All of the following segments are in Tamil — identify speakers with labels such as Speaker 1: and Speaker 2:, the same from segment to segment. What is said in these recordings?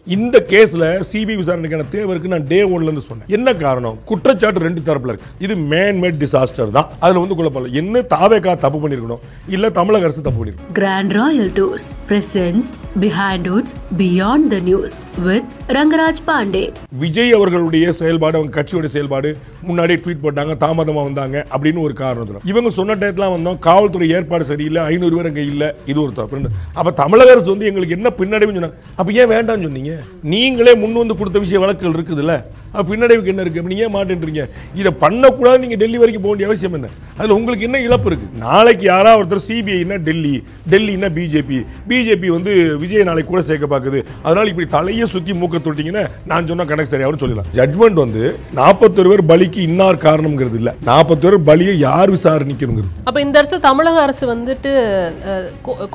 Speaker 1: இந்த கேஸ்ல சிபிஐ விசாரணைக்கான தேவை இருக்கு. நான் டே 1ல இருந்து சொன்னேன். என்ன காரணம்? குற்றச்சாட்டு ரெண்டு தரப்புல இருக்கு. இது மேன் மேட் டிசாஸ்டர் தான். அதுல வந்து குழப்பம் இல்லை. என்ன தாவேகா தப்பு பண்ணிருக்கணும், இல்ல தமிழக அரசு தப்பு பண்ணிருக்கணும்.
Speaker 2: Grand Royal Tours presents Behind Hoods Beyond the News with Rangaraj Pandey.
Speaker 1: Vijay அவர்களுடைய செயல்பாடு, அவங்க கட்சியோட செயல்பாடு முன்னாடியே ட்வீட் போட்டாங்க, தாமதமா வந்தாங்க அப்படின்னு ஒரு காரணம். இவங்க சொன்ன டயத்துல வந்தோம், காவல்துறை ஏற்பாடு சரியில்லை, 500 பேர் அங்க இல்ல, இது ஒரு தப்பு. அப்ப தமிழக அரசு வந்து எங்களுக்கு என்ன பின்னடைவுன்னு சொன்னாங்க. அப்ப ஏன் வேண்டாம்னு சொன்னீங்க? நீங்களே முன் வந்து கொடுத்த விஷய வழக்குகள் இருக்குதுல்ல, பின்னடைவுக்கு என்ன இருக்கு? நீங்க ஏன் மாட்டேன்றீங்க? இதை பண்ணக்கூடாது. நீங்க டெல்லி வரைக்கும் போக வேண்டிய அவசியம் என்ன? அதுல உங்களுக்கு என்ன இழப்பு இருக்கு? நாளைக்கு யாராவது ஒருத்தர் சிபிஐனா டெல்லினா பிஜேபி வந்து விஜய் நாளைக்கு கூட சேர்க்க பாக்குது, அதனால இப்படி தலையை சுத்தி மூக்க தொட்டிங்கன்னா நான் சொன்ன கணக்கு சரியாவும் சொல்லலாம். ஜட்மெண்ட் வந்து 41 பேர் பலிக்கு இன்னார் காரணம்ங்கிறது இல்ல, 41 பேர் பலியை யார் விசாரணிக்கணுங்கிறது.
Speaker 3: அப்ப இந்த அரசு தமிழக அரசு வந்துட்டு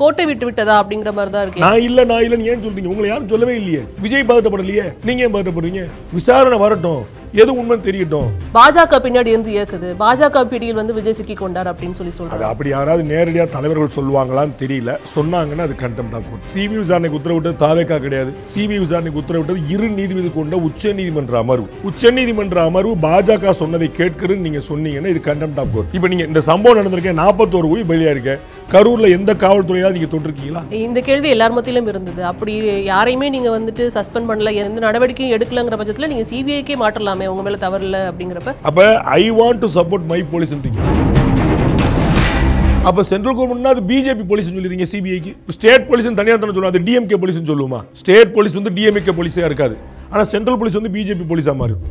Speaker 3: கோட்டை விட்டு விட்டதா அப்படிங்கிற மாதிரி தான் இருக்கு.
Speaker 1: நான் இல்லன்னு ஏன் சொல்றீங்க? உங்களை யாரும் சொல்லவே இல்லையே. விஜய் பதட்டப்படலையே, நீங்க ஏன் பதட்டப்படுறீங்க? விசாரணை வரட்டும், எது உண்மை தெரியட்டும்.
Speaker 3: பாஜக பின்னாடி இருந்து இயக்குது, பாஜக பிடியில் வந்து விஜய் சிக்கி கொண்டார் அப்படின்னு சொல்றாங்க.
Speaker 1: அது அப்படி யாராவது நேரடியா தலைவர்கள் சொல்லுவாங்களான்னு தெரியல. சொன்னாங்கன்னா அது கண்டெம்ட் ஆஃப் கோர்ட். சிபிஐ விசாரணைக்கு உத்தரவிட்டது தாவேகா கிடையாது. சிபிஐ விசாரணைக்கு உத்தரவிட்டது 2 நீதிபதி கொண்ட உச்சநீதிமன்ற அமர்வு. உச்சநீதிமன்ற அமர்வு பாஜக சொன்னதை கேட்கிறேன்னு நீங்க சொன்னீங்கன்னா இது கண்டெம்ட் ஆஃப் கோர்ட். இப்போ நீங்க இந்த சம்பவம் நடந்திருக்க 41 உயிர் பலியா இருக்க கரூர்ல எந்த காவல்துறையாவது நீங்க தொட்டிருக்கீங்களா?
Speaker 3: இந்த கேள்வி எல்லார் மத்தியிலும் இருந்தது. அப்படி யாரையுமே நீங்க வந்துட்டு சஸ்பெண்ட் பண்ணல, எந்த நடவடிக்கையும் எடுக்கலங்கிற பட்சத்துல நீங்க சிபிஐக்கே மாற்றலாமே, உங்க மேல தவறு இல்ல அப்படிங்கிறப்ப.
Speaker 1: அப்ப I want to support my போலீஸ்ன்றீங்க. அப்ப சென்ட்ரல் கவர்மெண்ட்னா அது பிஜேபி போலீஸ் சொல்லிருக்கீங்க. சிபிஐக்கு ஸ்டேட் போலீஸ் தனியா தானே சொல்லுவோம். அது டிஎம்கே போலீஸ் சொல்லுவோமா? ஸ்டேட் போலீஸ் வந்து டிஎம்கே போலீஸா இருக்காது, ஆனா சென்ட்ரல் போலீஸ் வந்து பிஜேபி போலீஸா மாறும்.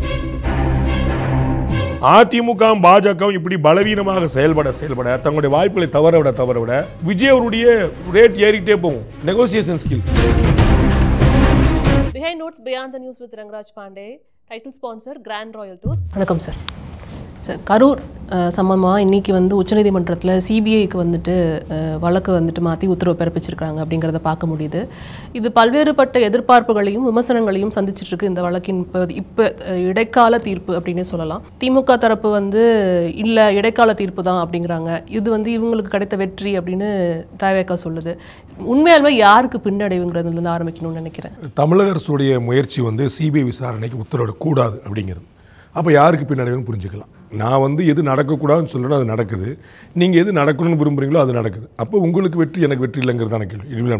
Speaker 1: அதிமுக பாஜக இப்படி பலவீனமாக செயல்பட தங்களுடைய வாய்ப்புகளை தவற விட விஜய் அவருடைய ரேட் ஏறிட்டே போகும். Negotiation skill.
Speaker 3: Behind Hoods Beyond the News with Rangaraj Pandey. Title sponsor Grand Royal Tours. வணக்கம் சார். சார், கரூர் சம்பந்தமாக இன்றைக்கி வந்து உச்சநீதிமன்றத்தில் சிபிஐக்கு வந்துட்டு வழக்கு வந்துட்டு மாற்றி உத்தரவு பிறப்பிச்சிருக்காங்க அப்படிங்கிறத பார்க்க முடியுது. இது பல்வேறுபட்ட எதிர்பார்ப்புகளையும் விமர்சனங்களையும் சந்திச்சிட்ருக்கு இந்த வழக்கின் இப்போ இடைக்கால தீர்ப்பு அப்படின்னே சொல்லலாம். திமுக தரப்பு வந்து இல்லை இடைக்கால தீர்ப்பு தான் அப்படிங்கிறாங்க. இது வந்து இவங்களுக்கு கிடைத்த வெற்றி அப்படின்னு தாவேகா சொல்லுது. உண்மையாலுமே யாருக்கு பின்னடைவுங்கிறதுலேருந்து ஆரம்பிக்கணும்னு நினைக்கிறேன்.
Speaker 1: தமிழக அரசுடைய முயற்சி வந்து சிபிஐ விசாரணைக்கு உத்தரவிடக்கூடாது அப்படிங்கிறது. அப்போ யாருக்கு பின்னடைவுன்னு புரிஞ்சுக்கலாம். நான் வந்து எது நடக்கக்கூடாதுன்னு சொல்லணும், அது நடக்குது. நீங்கள் எது நடக்கணும்னு விரும்புகிறீங்களோ அது நடக்குது. அப்போ உங்களுக்கு வெற்றி எனக்கு வெற்றி இல்லைங்கிறதான கேள்வி.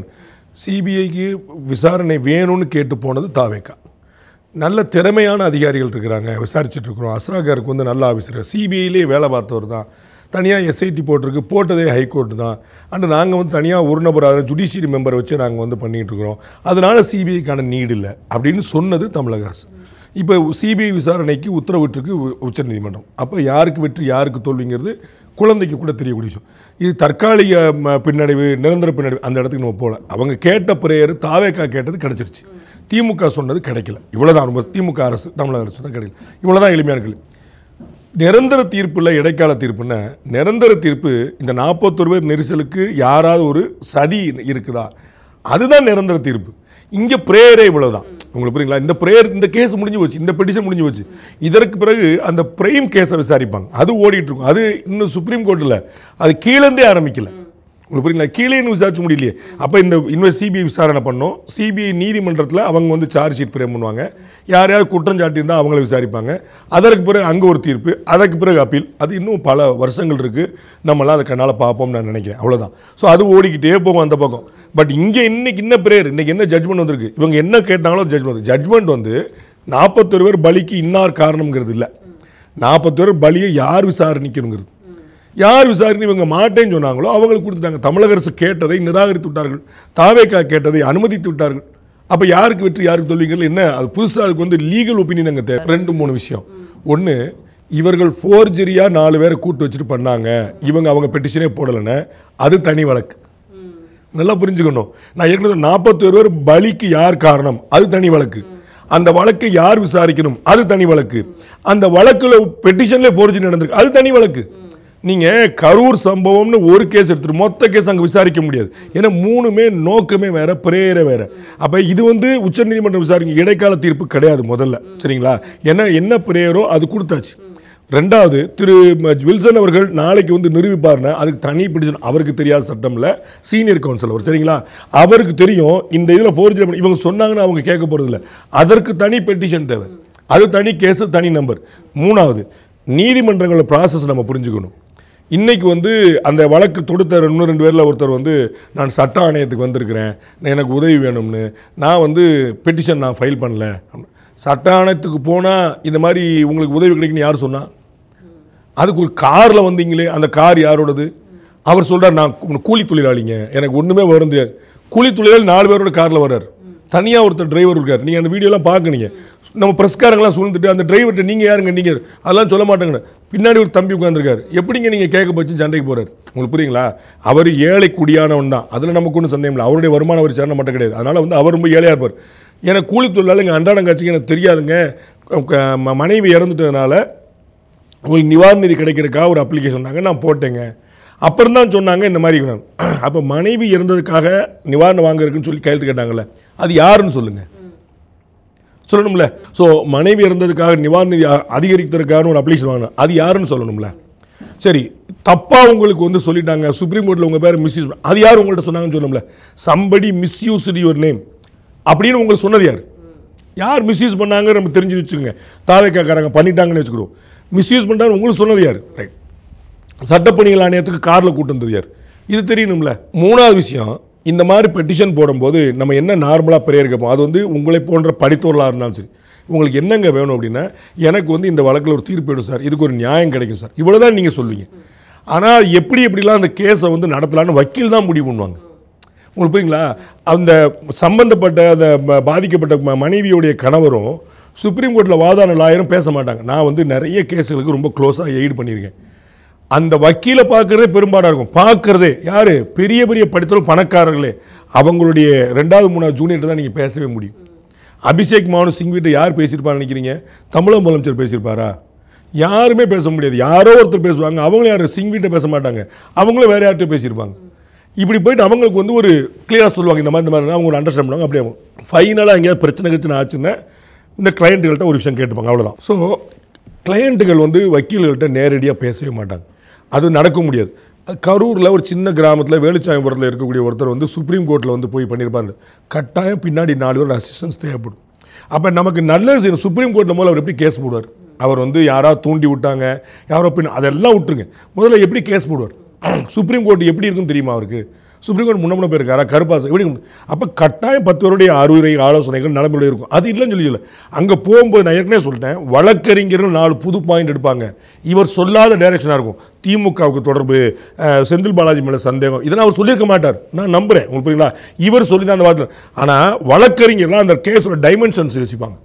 Speaker 1: சிபிஐக்கு விசாரணை வேணும்னு கேட்டு போனது தாவேகா. நல்ல திறமையான அதிகாரிகள் இருக்கிறாங்க, விசாரிச்சுட்டு இருக்கிறோம். அஸ்ராகாருக்கு வந்து நல்ல ஆஃபீஸர், சிபிஐலே வேலை பார்த்தவர் தான். தனியாக எஸ்ஐடி போட்டதே ஹைகோர்ட் தான். அண்ட் நாங்கள் வந்து தனியாக ஒரு நபராக ஜுடிஷியரி மெம்பரை வச்சு நாங்கள் வந்து பண்ணிகிட்டு இருக்கிறோம். அதனால் சிபிஐக்கான நீடு இல்லை அப்படின்னு சொன்னது தமிழக அரசு. இப்போ சிபிஐ விசாரணைக்கு உத்தரவிட்டிருக்கு உச்சநீதிமன்றம். அப்போ யாருக்கு வெற்றி யாருக்கு தோல்விங்கிறது குழந்தைக்கு கூட தெரியக்கூடிய விஷயம். இது தற்காலிக பின்னடைவு, நிரந்தர பின்னடைவு, அந்த இடத்துக்கு நம்ம போகல. அவங்க கேட்ட பிரேயர் தாவேகா கேட்டது கிடைச்சிருச்சு, திமுக சொன்னது கிடைக்கல. இவ்வளோதான். ரொம்ப திமுக அரசு தமிழக அரசு தான் கிடைக்கல. இவ்வளோதான் எளிமையான கேள்வி. நிரந்தர தீர்ப்பில் இடைக்கால தீர்ப்புன்னா, நிரந்தர தீர்ப்பு இந்த 41 பேர் நெரிசலுக்கு யாராவது ஒரு சதி இருக்குதா, அதுதான் நிரந்தர தீர்ப்பு. இங்கே பிரேயரே இவ்வளோதான். உங்களுக்கு புரியுங்களா? இந்த பிரேயர், இந்த கேஸ் முடிஞ்சு போச்சு, இந்த பெட்டிஷன் முடிஞ்சு போச்சு. இதற்கு பிறகு அந்த பிரைம் கேஸை விசாரிப்பாங்க, அது ஓடிட்டு இருக்கும். அது இன்னும் சுப்ரீம் கோர்ட்டில் அது கீழேருந்தே ஆரம்பிக்கல. உங்களுக்கு புரியுங்களா? கீழே இன்னும் விசாரிச்சு முடியலையே. அப்போ இந்த சிபிஐ விசாரணை பண்ணோம். சிபிஐ நீதிமன்றத்தில் அவங்க வந்து சார்ஜ் ஷீட் ஃப்ரேம் பண்ணுவாங்க. யாரையாவது குற்றம் சாட்டியிருந்தால் அவங்கள விசாரிப்பாங்க. அதற்கு பிறகு அங்கே ஒரு தீர்ப்பு, அதற்கு பிறகு அப்பீல். அது இன்னும் பல வருஷங்கள் இருக்குது. நம்மளாம் அதை கண்ணால் பார்ப்போம்னு நான் நினைக்கிறேன். அவ்வளோதான். ஸோ அது ஓடிக்கிட்டே போகும் அந்த பக்கம். பட் இங்கே இன்னைக்கு என்ன பிரேயர், இன்னைக்கு என்ன ஜட்மெண்ட் வந்திருக்கு, இவங்க என்ன கேட்டாங்களோ ஜட்மெண்ட் வந்து 41 பேர் பலிக்கு இன்னார் காரணம்ங்கிறது இல்லை, 41 பேர் பலியை யார் விசாரணிக்கணுங்கிறது. யார் விசாரணை இவங்க மாட்டேன்னு சொன்னாங்களோ அவங்களுக்கு கொடுத்துட்டாங்க. தமிழக அரசு கேட்டதை நிராகரித்து விட்டார்கள், தாவேகா கேட்டதை அனுமதித்து விட்டார்கள். அப்போ யாருக்கு வெற்றி யாருக்கு தோல்விங்கிறது என்ன? அது புதுசாக அதுக்கு வந்து லீகல் ஒப்பீனியன் அங்கே தேவை. 2-3 விஷயம். ஒன்று, இவர்கள் ஃபோர்ஜரியாக 4 பேரை கூட்டு வச்சுட்டு பண்ணாங்க, அவங்க பெட்டிஷனே போடலைன்னு, அது தனி வழக்கு. நல்லா புரிஞ்சுக்கணும். நான் ஏற்கனவே 41 பேர் பலிக்கு யார் காரணம், அது தனி வழக்கு. அந்த வழக்கை யார் விசாரிக்கணும், அது தனி வழக்கு. அந்த வழக்கில் பெட்டிஷன்லேயே ஃபோர்ஜரி நடந்திருக்கு, அது தனி வழக்கு. நீங்கள் கரூர் சம்பவம்னு ஒரு கேஸ் எடுத்துட்டு மொத்த கேஸ் அங்கே விசாரிக்க முடியாது. ஏன்னா 3மே நோக்கமே வேற, பிரேயரே வேற. அப்போ இது வந்து உச்சநீதிமன்றம் விசாரிக்க இடைக்கால தீர்ப்பு கிடையாது முதல்ல, சரிங்களா? ஏன்னா என்ன பிரேயரோ அது கொடுத்தாச்சு. ரெண்டாவது திரு வில்சன் அவர்கள் நாளைக்கு வந்து நிரூபிப்பார்னா அதுக்கு தனி பெட்டிஷன். அவருக்கு தெரியாத சட்டம்ல சீனியர் கவுன்சிலர் சரிங்களா, அவருக்கு தெரியும் இந்த இதில் ஃபோர்ஜரி இவங்க சொன்னாங்கன்னா அவங்க கேட்க போகிறதில்ல, அதற்கு தனி பெட்டிஷன் தேவை, அது தனி கேஸு தனி நம்பர். மூணாவது நீதிமன்றங்களோட ப்ராசஸ் நம்ம புரிஞ்சுக்கணும். இன்றைக்கி வந்து அந்த வழக்கு தொடுத்த இன்னும் 2 பேரில் ஒருத்தர் வந்து நான் சட்ட ஆணையத்துக்கு வந்திருக்கிறேன், எனக்கு உதவி வேணும்னு, நான் வந்து பெட்டிஷன் நான் ஃபைல் பண்ணல. சட்ட ஆணையத்துக்கு போனால் இந்த மாதிரி உங்களுக்கு உதவி கிடைக்குன்னு யார் சொன்னா? அதுக்கு ஒரு காரில் வந்தீங்களே, அந்த கார் யாரோடது? அவர் சொல்கிறார் நான் கூலி தொழிலாளிங்க, எனக்கு ஒன்றுமே வருது. கூலி தொழிலாளி 4 பேரோட காரில் வர்றார், தனியாக ஒருத்தர் டிரைவர் இருக்கார். நீங்கள் அந்த வீடியோலாம் பார்க்குறீங்க, நம்ம பிரஸ்காரங்களாம் சூழ்ந்துட்டு அந்த டிரைவர்கிட்ட நீங்கள் யாருங்க நீங்கள் அதெல்லாம் சொல்ல மாட்டாங்கன்னு பின்னாடி ஒரு தம்பி உட்காந்துருக்காரு. எப்படிங்க நீங்கள் கேட்க போச்சு சண்டைக்கு போகிறார்? உங்களுக்கு புரியுங்களா? அவர் ஏழை குடியானவன் தான், அதில் நமக்கு ஒன்றும் சந்தேகம் இல்லை. அவருடைய வருமானம் அவர் சேரணம் மட்டும் கிடையாது. அதனால் வந்து அவர் ரொம்ப ஏழையாக இருப்பார். எனக்கு கூலி தொழிலாளி எங்கள் அன்றாடம் காட்சிக்கு எனக்கு தெரியாதுங்க, மனைவி இறந்துட்டதுனால உங்களுக்கு நிவாரண நிதி கிடைக்கிறதுக்காக ஒரு அப்ளிகேஷன் சொன்னாங்க, நான் போட்டேங்க. அப்புறம் தான் சொன்னாங்க இந்த மாதிரி. அப்போ மனைவி இறந்ததுக்காக நிவாரணம் வாங்குறதுக்குன்னு சொல்லி கையெழுத்து கேட்டாங்கல்ல, அது யாருன்னு சொல்லுங்கள், சொல்லணும்ல. ஸோ மனைவி இறந்ததுக்காக நிவாரண நிதி அதிகரிக்கிறதுக்கான ஒரு அப்ளிகேஷன் வாங்கினா அது யாருன்னு சொல்லணும்ல. சரி, தப்பாக உங்களுக்கு வந்து சொல்லிட்டாங்க, சுப்ரீம் கோர்ட்டில் உங்கள் பேர் மிஸ்யூஸ், அது யார் உங்கள்கிட்ட சொன்னாங்கன்னு சொல்லணும்ல. சம்படி மிஸ்யூஸ்டு யுவர் நேம் அப்படின்னு உங்களுக்கு சொன்னது யார்? யார் மிஸ்யூஸ் பண்ணாங்க நம்ம தெரிஞ்சு வச்சுக்கோங்க. தாவேக்காரங்க பண்ணிட்டாங்கன்னு வச்சுக்கிறோம், மிஸ்யூஸ் பண்ணுறாங்க உங்களுக்கு சொன்னது யார்? ரைட். சட்டப்பணிகள் ஆணையத்துக்கு காரில் கூட்டு வந்தது யார்? இது தெரியணும்ல. மூணாவது விஷயம், இந்த மாதிரி பெட்டிஷன் போடும்போது நம்ம என்ன நார்மலாக ப்ரேயர் கேட்போம், அது வந்து உங்களை போன்ற படித்தவர்களாக இருந்தாலும் சரி, உங்களுக்கு என்னங்க வேணும் அப்படின்னா, எனக்கு வந்து இந்த வழக்கில் ஒரு தீர்ப்பு வேணும் சார், இதுக்கு ஒரு நியாயம் கிடைக்கும் சார், இவ்வளோ தான் நீங்கள் சொல்லுவீங்க. ஆனால் எப்படிலாம் அந்த கேஸை வந்து நடத்தலான்னு வக்கீல் தான் முடிவு பண்ணுவாங்க. உங்களுக்கு புரியுங்களா? அந்த சம்பந்தப்பட்ட அந்த பாதிக்கப்பட்ட மனைவியுடைய கணவரும் சுப்ரீம் கோர்ட்டில் வாதாட லாயரும் பேச மாட்டாங்க. நான் வந்து நிறைய கேஸுகளுக்கு ரொம்ப க்ளோஸாக எய்டு பண்ணியிருக்கேன். அந்த வக்கீலை பார்க்குறதே பெரும்பாடாக இருக்கும். பார்க்குறதே யார்? பெரிய பெரிய படித்தவர்கள், பணக்காரர்களே. அவங்களுடைய 2வது 3வது ஜூனியர்கிட்ட தான் நீங்கள் பேசவே முடியும். அபிஷேக் மனு சிங்விட்ட யார் பேசியிருப்பான்னு நினைக்கிறீங்க? தமிழக முதலமைச்சர் பேசியிருப்பாரா? யாருமே பேச முடியாது. யாரோ ஒருத்தர் பேசுவாங்க, அவங்களும் யார்? சிங்விட்ட பேச மாட்டாங்க, அவங்களும் வேறு யார்கிட்ட பேசியிருப்பாங்க. இப்படி போயிட்டு அவங்களுக்கு வந்து ஒரு கிளியராக சொல்லுவாங்க, இந்த மாதிரி அவங்க ஒரு அண்டர்ஸ்டாண்ட் பண்ணுவாங்க. அப்படியே ஃபைனலாக எங்கேயாவது பிரச்சனை ஆச்சுன்னா இந்த கிளையண்ட்டுகள்கிட்ட ஒரு விஷயம் கேட்டுப்பாங்க, அவ்வளோதான். ஸோ கிளையண்ட்டுகள் வந்து வக்கீல்கள்கிட்ட நேரடியாக பேசவே மாட்டாங்க, அது நடக்க முடியாது. கரூரில் ஒரு சின்ன கிராமத்தில் வேலுச்சாமிபுரத்தில் இருக்கக்கூடிய ஒருத்தர் வந்து சுப்ரீம் கோர்ட்டில் வந்து போய் பண்ணியிருப்பாங்க. கட்டாயம் பின்னாடி 4 பேர் அசிஸ்டன்ஸ் தேவைப்படும். அப்போ நமக்கு நல்லது செய்யணும். சுப்ரீம் கோர்ட்டில் முதல்ல அவர் எப்படி கேஸ் போடுவார்? அவர் வந்து யாராவது தூண்டி விட்டாங்க, யாரோ பின் அதெல்லாம் விட்டுருங்க, முதல்ல எப்படி கேஸ் போடுவார்? சுப்ரீம் கோர்ட் எப்படி இருக்குன்னு தெரியுமா அவருக்கு? சுப்ரீம் கோர்ட் முன்ன போயிருக்காரா? கருப்பாசை எப்படி? அப்போ கட்டாயம் 10 பேருடைய அறிவுரை ஆலோசனைகள் நடைமுறையில் இருக்கும். அது இல்லைன்னு சொல்லல. அங்கே போகும்போது நான் ஏற்கனவே சொல்லிட்டேன், வழக்கறிஞர்கள் 4 புது பாயிண்ட் எடுப்பாங்க. இவர் சொல்லாத டைரக்ஷனாக இருக்கும். திமுகவுக்கு தொடர்பு, செந்தில் பாலாஜி மேலே சந்தேகம், இதெல்லாம் அவர் சொல்லியிருக்க மாட்டார், நான் நம்புகிறேன். உங்களுக்கு புரியுங்களா? இவர் சொல்லி தான் அந்த வார்த்தை. ஆனால் வழக்கறிஞர்லாம் அந்த கேஸோட டைமென்ஷன்ஸ் யோசிப்பாங்க.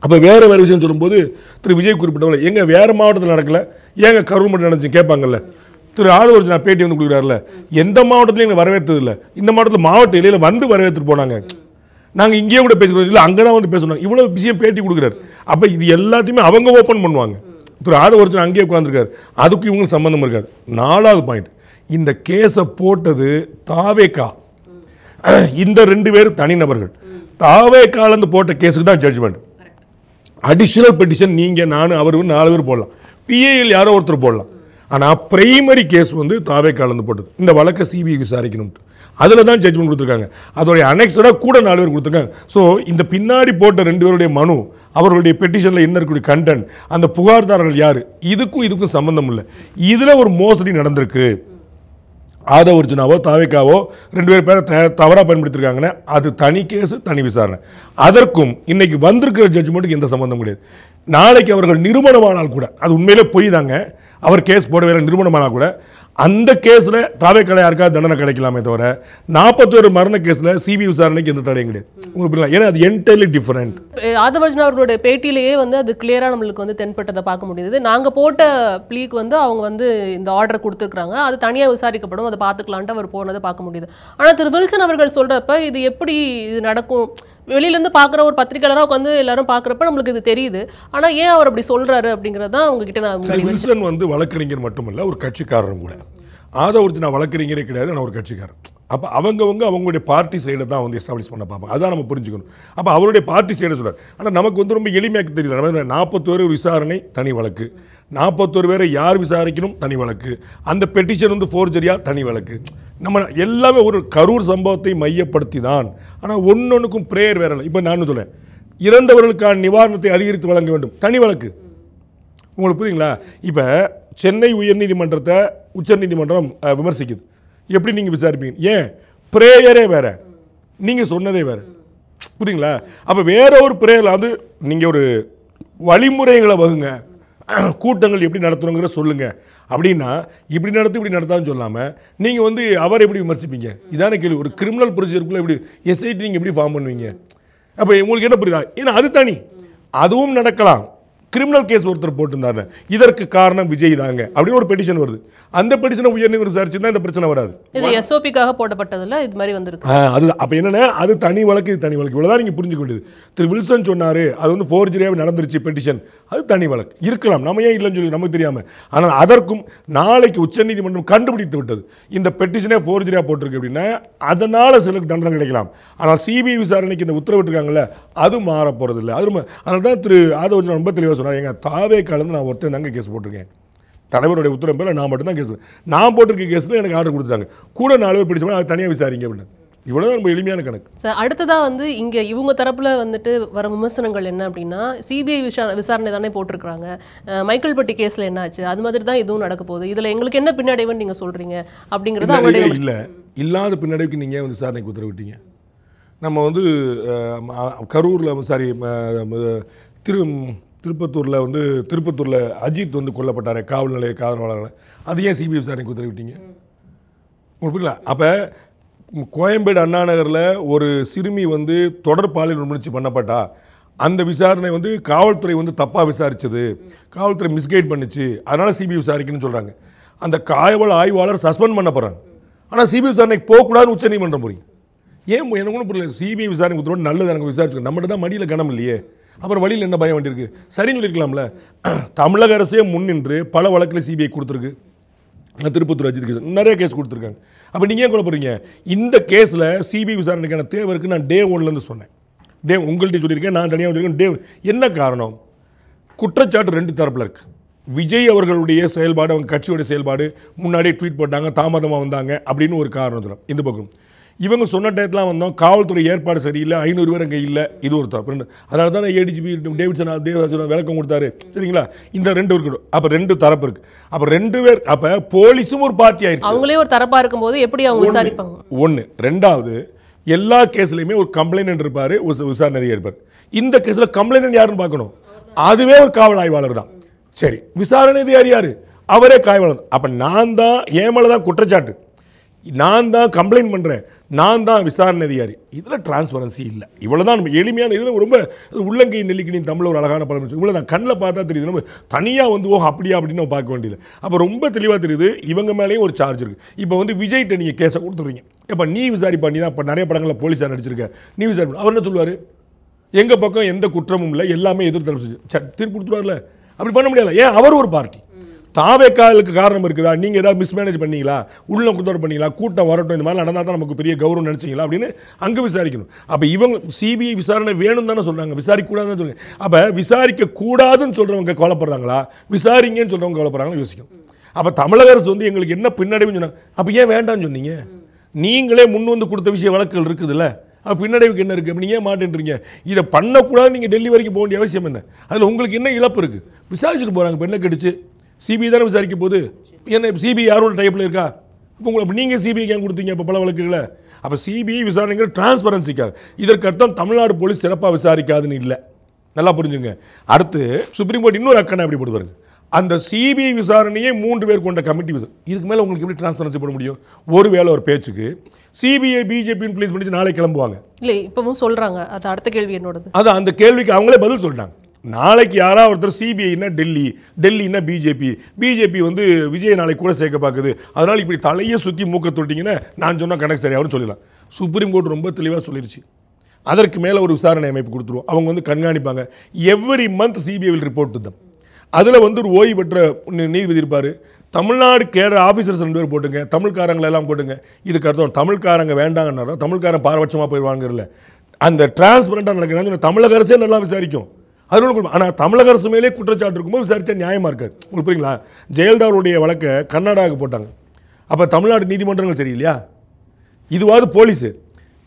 Speaker 1: அப்போ வேறு விஷயம் சொல்லும்போது திரு விஜய் குறிப்பிட்டவங்கள எங்கே வேறு மாவட்டத்தில் நடக்கலை, ஏங்க கரூர் மட்டும் நடந்துச்சு கேட்பாங்கல்ல. திரு ஆளுநர் நான் பேட்டி வந்து கொடுக்குறாருல, எந்த மாவட்டத்திலையும் எங்களை வரவேற்றது இல்லை, இந்த மாவட்டத்தில் மாவட்ட இலையில் வந்து வரவேற்றுட்டு போனாங்க, நாங்கள் இங்கேயே கூட பேசுகிறோம் இல்லை, அங்கே தான் வந்து பேசணும், இவ்வளோ விஷயம் பேட்டி கொடுக்குறாரு. அப்போ இது எல்லாத்தையுமே அவங்க ஓப்பன் பண்ணுவாங்க. திரு ஆளுநர் அங்கேயே உட்காந்துருக்காரு, அதுக்கு இவங்களுக்கு சம்மந்தம் இருக்காது. 4வது பாயிண்ட், இந்த கேஸை போட்டது தாவேகா. இந்த 2 பேர் தனிநபர்கள். தாவேகாலேருந்து போட்ட கேஸுக்கு தான் ஜட்ஜ்மெண்ட். அடிஷனல் பெட்டிஷன் நீங்கள் நான் அவர் 4 பேர் போடலாம், பிஏஎல் யாரோ ஒருத்தர் போடலாம். ஆனால் பிரைமரி கேஸ் வந்து தாவேகாலேருந்து போட்டது. இந்த வழக்கை சிபிஐ விசாரிக்கணும், அதில் தான் ஜட்ஜ்மெண்ட் கொடுத்துருக்காங்க. அதோடைய அனெக்ஸராக கூட 4 பேர் கொடுத்துருக்காங்க. ஸோ இந்த பின்னாடி போட்ட 2 பேருடைய மனு, அவர்களுடைய பெட்டிஷனில் என்ன இருக்கக்கூடிய கண்டென்ட், அந்த புகார்தாரர்கள் யார், இதுக்கும் சம்மந்தம் இல்லை. இதில் ஒரு மோசடி நடந்திருக்கு, ஆதவ அர்ஜுனாவோ தாவேக்காவோ 2 பேரை தவறாக பயன்படுத்திருக்காங்கன்னா அது தனி கேஸு, தனி விசாரணை. அதற்கும் இன்னைக்கு வந்திருக்கிற ஜட்ஜ்மெண்ட்டுக்கு எந்த சம்மந்தம் கிடையாது. நாளைக்கு அவர்கள் நிரூபணமானால் கூட, அது உண்மையிலே போய் தாங்க, அவர் கேஸ் போட வேற நிரூபணமானால் கூட அந்த கேஸில் தாவேக்கால யாருக்காவது தண்டனை கிடைக்கலாமே தவிர 41 மரண கேஸில் சிபிஐ விசாரணைக்கு எந்த தடையும் கிடையாது. உங்களுக்கு ஏன்னா அது என்டையர்லி டிஃபரெண்ட்.
Speaker 3: ஆதவ அர்ஜுனா அவர்களுடைய பேட்டியிலேயே வந்து அது கிளியராக நம்மளுக்கு வந்து தென்பட்டதை பார்க்க முடியுது. நாங்கள் போட்ட ப்ளீக்கு வந்து அவங்க வந்து இந்த ஆர்டர் கொடுத்துருக்குறாங்க, அது தனியாக விசாரிக்கப்படும், அதை பார்த்துக்கலான்ட்டு அவர் போனதை பார்க்க முடியுது. ஆனால் திரு வில்சன் அவர்கள் சொல்கிறப்ப இது எப்படி இது நடக்கும், வெளியிலேருந்து பார்க்குற ஒரு பத்திரிகையாளராக உட்காந்து எல்லாரும் பார்க்குறப்ப நம்மளுக்கு இது தெரியுது. ஆனால் ஏன் அவர் அப்படி சொல்கிறாரு அப்படிங்கிறது தான் உங்ககிட்ட நான்
Speaker 1: வில்சன் வந்து வழக்கறிஞர் மட்டுமல்ல, ஒரு கட்சிக்காரரும் கூட. ஆதவ அர்ஜுனா வழக்கறிஞரே கிடையாது, நான் ஒரு கட்சிக்காரன். அப்போ அவங்களுடைய பார்ட்டி சைடை தான் வந்து எஸ்டாப்ளிஷ் பண்ண பார்ப்பாங்க. அதான் நம்ம புரிஞ்சுக்கணும். அப்போ அவருடைய பார்ட்டி சைடை சொல்கிறார். ஆனால் நமக்கு வந்து ரொம்ப எளிமையாக தெரியல. 41 விசாரணை தனி வழக்கு, 41 பேரை யார் விசாரிக்கணும் தனி வழக்கு, அந்த பெட்டிஷன் வந்து ஃபோர்ஜரியா தனி வழக்கு. நம்ம எல்லாமே ஒரு கரூர் சம்பவத்தை மையப்படுத்தி தான். ஆனால் ஒன்னொன்றுக்கும் ப்ரேயர் வேற இல்லை. இப்போ நான் சொல்லேன், இறந்தவர்களுக்கான நிவாரணத்தை அதிகரித்து வழங்க வேண்டும் தனி வழக்கு. உங்களுக்கு புரியுங்களா? இப்போ சென்னை உயர்நீதிமன்றத்தை உச்சநீதிமன்றம் விமர்சிக்குது. எப்படி நீங்கள் விசாரிப்பீங்க? ஏன் ப்ரேயரே வேற, நீங்கள் சொன்னதே வேற. புரியுங்களா? அப்போ வேற ஒரு ப்ரேயரில் வந்து நீங்கள் ஒரு வழிமுறைகளை வகுங்க, கூட்டங்கள் எப்படி நடத்தணுங்கிற சொல்லுங்க. அப்படின்னா இப்படி நடத்து இப்படி நடத்தான்னு சொல்லாமல் நீங்கள் வந்து அவர் எப்படி விமர்சிப்பீங்க? இதான கேள்வி. ஒரு கிரிமினல் ப்ரொசீஜருக்குள்ளே எப்படி எஸ்ஐடி நீங்கள் எப்படி ஃபார்ம் பண்ணுவீங்க? அப்போ உங்களுக்கு என்ன புரியுதா? ஏன்னா அது தனி, அதுவும் நடக்கலாம். கிரிமினல் கேஸ் ஒருத்தர் போட்டிருந்தாரு, இதற்கு காரணம் விஜய் தாங்க அப்படின்னு ஒரு பெட்டிஷன் வருது. அந்த பெட்டிஷனை உயர்நீதிமன்றம் விசாரிச்சுதான் இந்த பிரச்சனை வராது.
Speaker 3: இது எஸ்ஓபிக்காக போடப்பட்டதில்ல, இது மாதிரி வந்திருக்கு.
Speaker 1: அது அப்போ என்னன்னா அது தனி வழக்கு, இது தனி வழக்கு. இவ்வளோதான் நீங்கள் புரிஞ்சுக்க வேண்டியது. திரு வில்சன் சொன்னார் அது வந்து ஃபோர்ஜரியாகவே நடந்துருச்சு பெட்டிஷன், அது தனி வழக்கு. இருக்கலாம், நம்ம ஏன் இல்லைன்னு சொல்லி நமக்கு தெரியாமல். ஆனால் அதற்கும் நாளைக்கு உச்சநீதிமன்றம் கண்டுபிடித்து விட்டது இந்த பெட்டிஷனே ஃபோர்ஜரியாக போட்டிருக்கு அப்படின்னா அதனால் சிலருக்கு தண்டனை கிடைக்கலாம். ஆனால் சிபிஐ விசாரணைக்கு இந்த உத்தரவிட்டிருக்காங்கல்ல, அது மாற போகிறது இல்லை. அது அதனால தான் திரு ஆதவ அர்ஜுனா ரொம்ப தெளிவாக சொன்னார், எங்கள் தாவே கலந்து நான் ஒருத்தர் தாங்க கேஸ் போட்டிருக்கேன், தலைவருடைய உத்தரவு பேர் நான் மட்டும் தான் கேஸ், நான் போட்டிருக்க கேஸ் தான் எனக்கு ஆர்டர் கொடுத்துட்டாங்க, கூட 4 பேர் பிடிச்சவங்க அது தனியாக விசாரிங்க அப்படின்னு. இவ்வளோதான் ரொம்ப எளிமையான கணக்கு.
Speaker 3: சார், அடுத்ததாக வந்து இங்கே இவங்க தரப்பில் வந்துட்டு வர விமர்சனங்கள் என்ன அப்படின்னா, சிபிஐ விசாரணை தானே போட்டிருக்கிறாங்க, மைக்கேல்பட்டி கேஸில் என்ன ஆச்சு, அது மாதிரி தான் இதுவும் நடக்க போகுது, இதில் எங்களுக்கு என்ன பின்னடைவுன்னு நீங்கள் சொல்கிறீங்க அப்படிங்கிறது அவங்களுடைய
Speaker 1: இல்லை. இல்லாத பின்னடைவுக்கு நீங்கள் வந்து விசாரணைக்கு உத்தரவிட்டீங்க. நம்ம வந்து கரூரில் சாரி திருப்பத்தூரில் வந்து அஜித் வந்து கொல்லப்பட்டார் காவல் நிலைய காவலாளர்கள், அது ஏன் சிபிஐ விசாரணைக்கு உத்தரவிட்டீங்க? உங்களுக்கு புரியல? அப்போ கோயம்பேடு அண்ணா நகரில் ஒரு சிறுமி வந்து தொடர் பாலியல் முயற்சி பண்ணப்பட்டா, அந்த விசாரணை வந்து காவல்துறை வந்து தப்பாக விசாரிச்சது, காவல்துறை மிஸ்கைட் பண்ணுச்சு, அதனால் சிபிஐ விசாரிக்கணும்னு சொல்கிறாங்க. அந்த காவல் ஆய்வாளர் சஸ்பெண்ட் பண்ண போகிறாங்க. ஆனால் சிபிஐ விசாரணைக்கு போகக்கூடாதுன்னு உச்சநீதிமன்றம் போறீங்க. ஏன் எனக்கு ஒன்றும் புரியல. சிபிஐ விசாரணை உத்தரவு நல்லது, எனக்கு விசாரிச்சு நம்மகிட்ட தான் மடியில் கனம் இல்லையே, அப்புறம் வழியில் என்ன பயம் வேண்டியிருக்கு? சரின்னு சொல்லியிருக்கலாம்ல. தமிழக அரசே முன்னின்று பல வழக்கில் சிபிஐ கொடுத்துருக்கு. திருப்பத்தூர் அஜித் கேஸ் நிறைய கேஸ் கொடுத்துருக்காங்க. அப்போ நீங்கள் ஏன் கொள்ள போகிறீங்க? இந்த கேஸில் சிபிஐ விசாரணைக்கான தேவை இருக்குது. நான் டே 1லேருந்து சொன்னேன், உங்கள்கிட்ட சொல்லியிருக்கேன், நான் தனியாக சொல்லியிருக்கேன். என்ன காரணம்? குற்றச்சாட்டு 2 தரப்பில் இருக்குது. விஜய் அவர்களுடைய செயல்பாடு, அவங்க கட்சியோடைய செயல்பாடு, முன்னாடியே ட்வீட் போட்டாங்க, தாமதமாக வந்தாங்க அப்படின்னு ஒரு காரணம் சொல்லலாம். இந்த பக்கம் இவங்க சொன்ன டயத்துலாம் வந்தோம், காவல்துறை ஏற்பாடு சரியில்லை, 500 பேர் அங்கே இல்லை, இது ஒரு தரப்பு. அதனால தான் ஏடிஜிபி டேவிட்சன் விளக்கம் கொடுத்தாரு, சரிங்களா? இந்த 2 இருக்கணும். அப்போ 2 தரப்பு இருக்கு. அப்போ 2 பேர், அப்போ போலீஸும் ஒரு பார்ட்டி ஆயிடுச்சு.
Speaker 3: அவங்களே ஒரு தரப்பாக இருக்கும்போது எப்படி அவங்க விசாரிப்பாங்க?
Speaker 1: ஒன்று. 2வது, எல்லா கேஸ்லையுமே ஒரு கம்ப்ளைண்ட் இருப்பார், விசாரணை இருப்பார். இந்த கேஸில் கம்ப்ளைண்ட் யாருன்னு பார்க்கணும், அதுவே ஒரு காவல் ஆய்வாளர் தான். சரி, விசாரணை அதிகாரி யாரு? அவரே காவலர். அப்போ நான் தான், என் மேலே தான் குற்றச்சாட்டு, நான் தான் கம்ப்ளைண்ட் பண்ணுறேன், நான் தான் விசாரணை அதிகாரி. இதில் டிரான்ஸ்பரன்சி இல்லை. இவ்வளோ தான் எளிமையான. இதில் ரொம்ப உள்ளங்கை நெல்லிக்கணின் தமிழ் ஒரு அழகான படம். இவ்வளோ தான் கண்ணில் பார்த்தா தெரியுது. நம்ம தனியாக வந்து அப்படியா அப்படின்னு நம்ம பார்க்க வேண்டியது. அப்போ ரொம்ப தெளிவாக தெரியுது இவங்க மேலேயும் ஒரு சார்ஜ் இருக்குது. இப்போ வந்து விஜய்கிட்ட நீங்கள் கேஸை கொடுத்துருவீங்க, இப்போ நீ விசாரிப்பா, நீ தான் இப்போ நிறைய படங்களில் போலீஸாக நடிச்சிருக்க, நீ விசாரிப்பா. அவர் என்ன சொல்லுவார்? எங்கள் பக்கம் எந்த குற்றமும் இல்லை, எல்லாமே எதிர்த்து தீர்ப்பு கொடுத்துருவார்ல. அப்படி பண்ண முடியாது. ஏன்? அவர் ஒரு பார்ட்டி. தாவேக்காலுக்கு காரணம் இருக்குதா? நீங்கள் ஏதாவது மிஸ்மேனேஜ் பண்ணீங்களா, உள்ள குத்தோடு பண்ணீங்களா, கூட்டம் வரட்டும், இந்த மாதிரி நடந்தால் தான் நமக்கு பெரிய கௌரவம் நினச்சிங்களா அப்படின்னு அங்கே விசாரிக்கணும். அப்போ இவங்க சிபிஐ விசாரணை வேணும் தானே சொல்கிறாங்க, விசாரிக்கக்கூடாதுன்னு சொல்லுங்க. அப்போ விசாரிக்கக்கூடாதுன்னு சொல்கிறவங்க கவலைப்படுறாங்களா, விசாரிங்கன்னு சொல்கிறவங்க கவலைப்படுறாங்களா யோசிக்கும். அப்போ தமிழக அரசு வந்து எங்களுக்கு என்ன பின்னடைவுன்னு சொன்னாங்க. அப்போ ஏன் வேண்டாம்னு சொன்னீங்க? நீங்களே முன் வந்து கொடுத்த விஷய வழக்குகள் இருக்குதுல்ல, அப்போ பின்னடைவுக்கு என்ன இருக்குது? அப்போ நீங்கள் ஏன் மாட்டேன்றீங்க? இதை பண்ணக்கூடாது. நீங்கள் டெல்லி வரைக்கும் போக வேண்டிய அவசியம் என்ன? அதில் உங்களுக்கு என்ன இழப்பு இருக்குது? விசாரிச்சுட்டு போகிறாங்க. இப்போ என்ன கெடுச்சு? சிபிஐ தானே விசாரிக்க போகுது. என்ன சிபிஐ யாரோட டைப்பில் இருக்கா? இப்போ உங்களுக்கு நீங்கள் சிபிஐக்கு ஏன் கொடுத்தீங்க இப்போ பல வழக்குகளை? அப்போ சிபிஐ விசாரணைங்கிற டிரான்ஸ்பரன்சிக்காக. இதற்கு அர்த்தம் தமிழ்நாடு போலீஸ் சிறப்பாக விசாரிக்காதுன்னு இல்லை. நல்லா புரிஞ்சுங்க. அடுத்து சுப்ரீம் கோர்ட் இன்னொரு அக்கனை அப்படி போட்டு பாருங்க. அந்த சிபிஐ விசாரணையே 3 பேர் கொண்ட கமிட்டி இதுக்கு மேலே உங்களுக்கு எப்படி டிரான்ஸ்பரன்சி போட முடியும்? ஒருவேளை ஒரு பேச்சுக்கு சிபிஐ பிஜேபி இன்ஃப்ளூயன்ஸ் பண்ணி நாளை கிளம்புவாங்க
Speaker 3: இல்லை, இப்பவும் சொல்கிறாங்க. அது அடுத்த கேள்வி என்னோடது.
Speaker 1: அது அந்த கேள்விக்கு அவங்களே பதில் சொல்லிட்டாங்க. நாளைக்கு யாராவது ஒருத்தர் சிபிஐனா டெல்லினா பிஜேபி வந்து விஜய் நாளைக்கு கூட சேர்க்க பார்க்குது, அதனால் இப்படி தலையை சுற்றி மூக்க தொட்டிங்கன்னா நான் சொன்னால் கணக்கு சரியாகவும் சொல்லலாம். சுப்ரீம் கோர்ட் ரொம்ப தெளிவாக சொல்லிருச்சு. அதற்கு மேலே ஒரு விசாரணை அமைப்பு கொடுத்துருவோம். அவங்க வந்து கண்காணிப்பாங்க. Every month CBI will report to them. அதில் வந்து ஒரு ஓய்வு பெற்ற நீதிபதி இருப்பார், தமிழ்நாடு கேரள ஆஃபீஸர்ஸ் 2 பேர் போட்டுங்க, தமிழ்காரங்களை எல்லாம் போட்டுங்க. இதுக்கு அர்த்தம் தமிழ்காரங்க வேண்டாங்கன்னாரோ தமிழ்காரன் பாரபட்சமாக போயிடுவாங்கல்ல. அந்த டிரான்ஸ்பரண்டாக நடக்கிறாங்க. தமிழக அரசே நல்லா விசாரிக்கும். அதனால ஆனால் தமிழக அரசு மேலே குற்றச்சாட்டு இருக்கும்போது விசாரித்தா நியாயமாக இருக்காது. உங்களுக்கு புரியுங்களா? ஜெயலலிதாவுடைய வழக்கை கர்நாடகாவுக்கு போட்டாங்க. அப்போ தமிழ்நாடு நீதிமன்றங்கள் சரியில்லையா? இதுவாது போலீஸு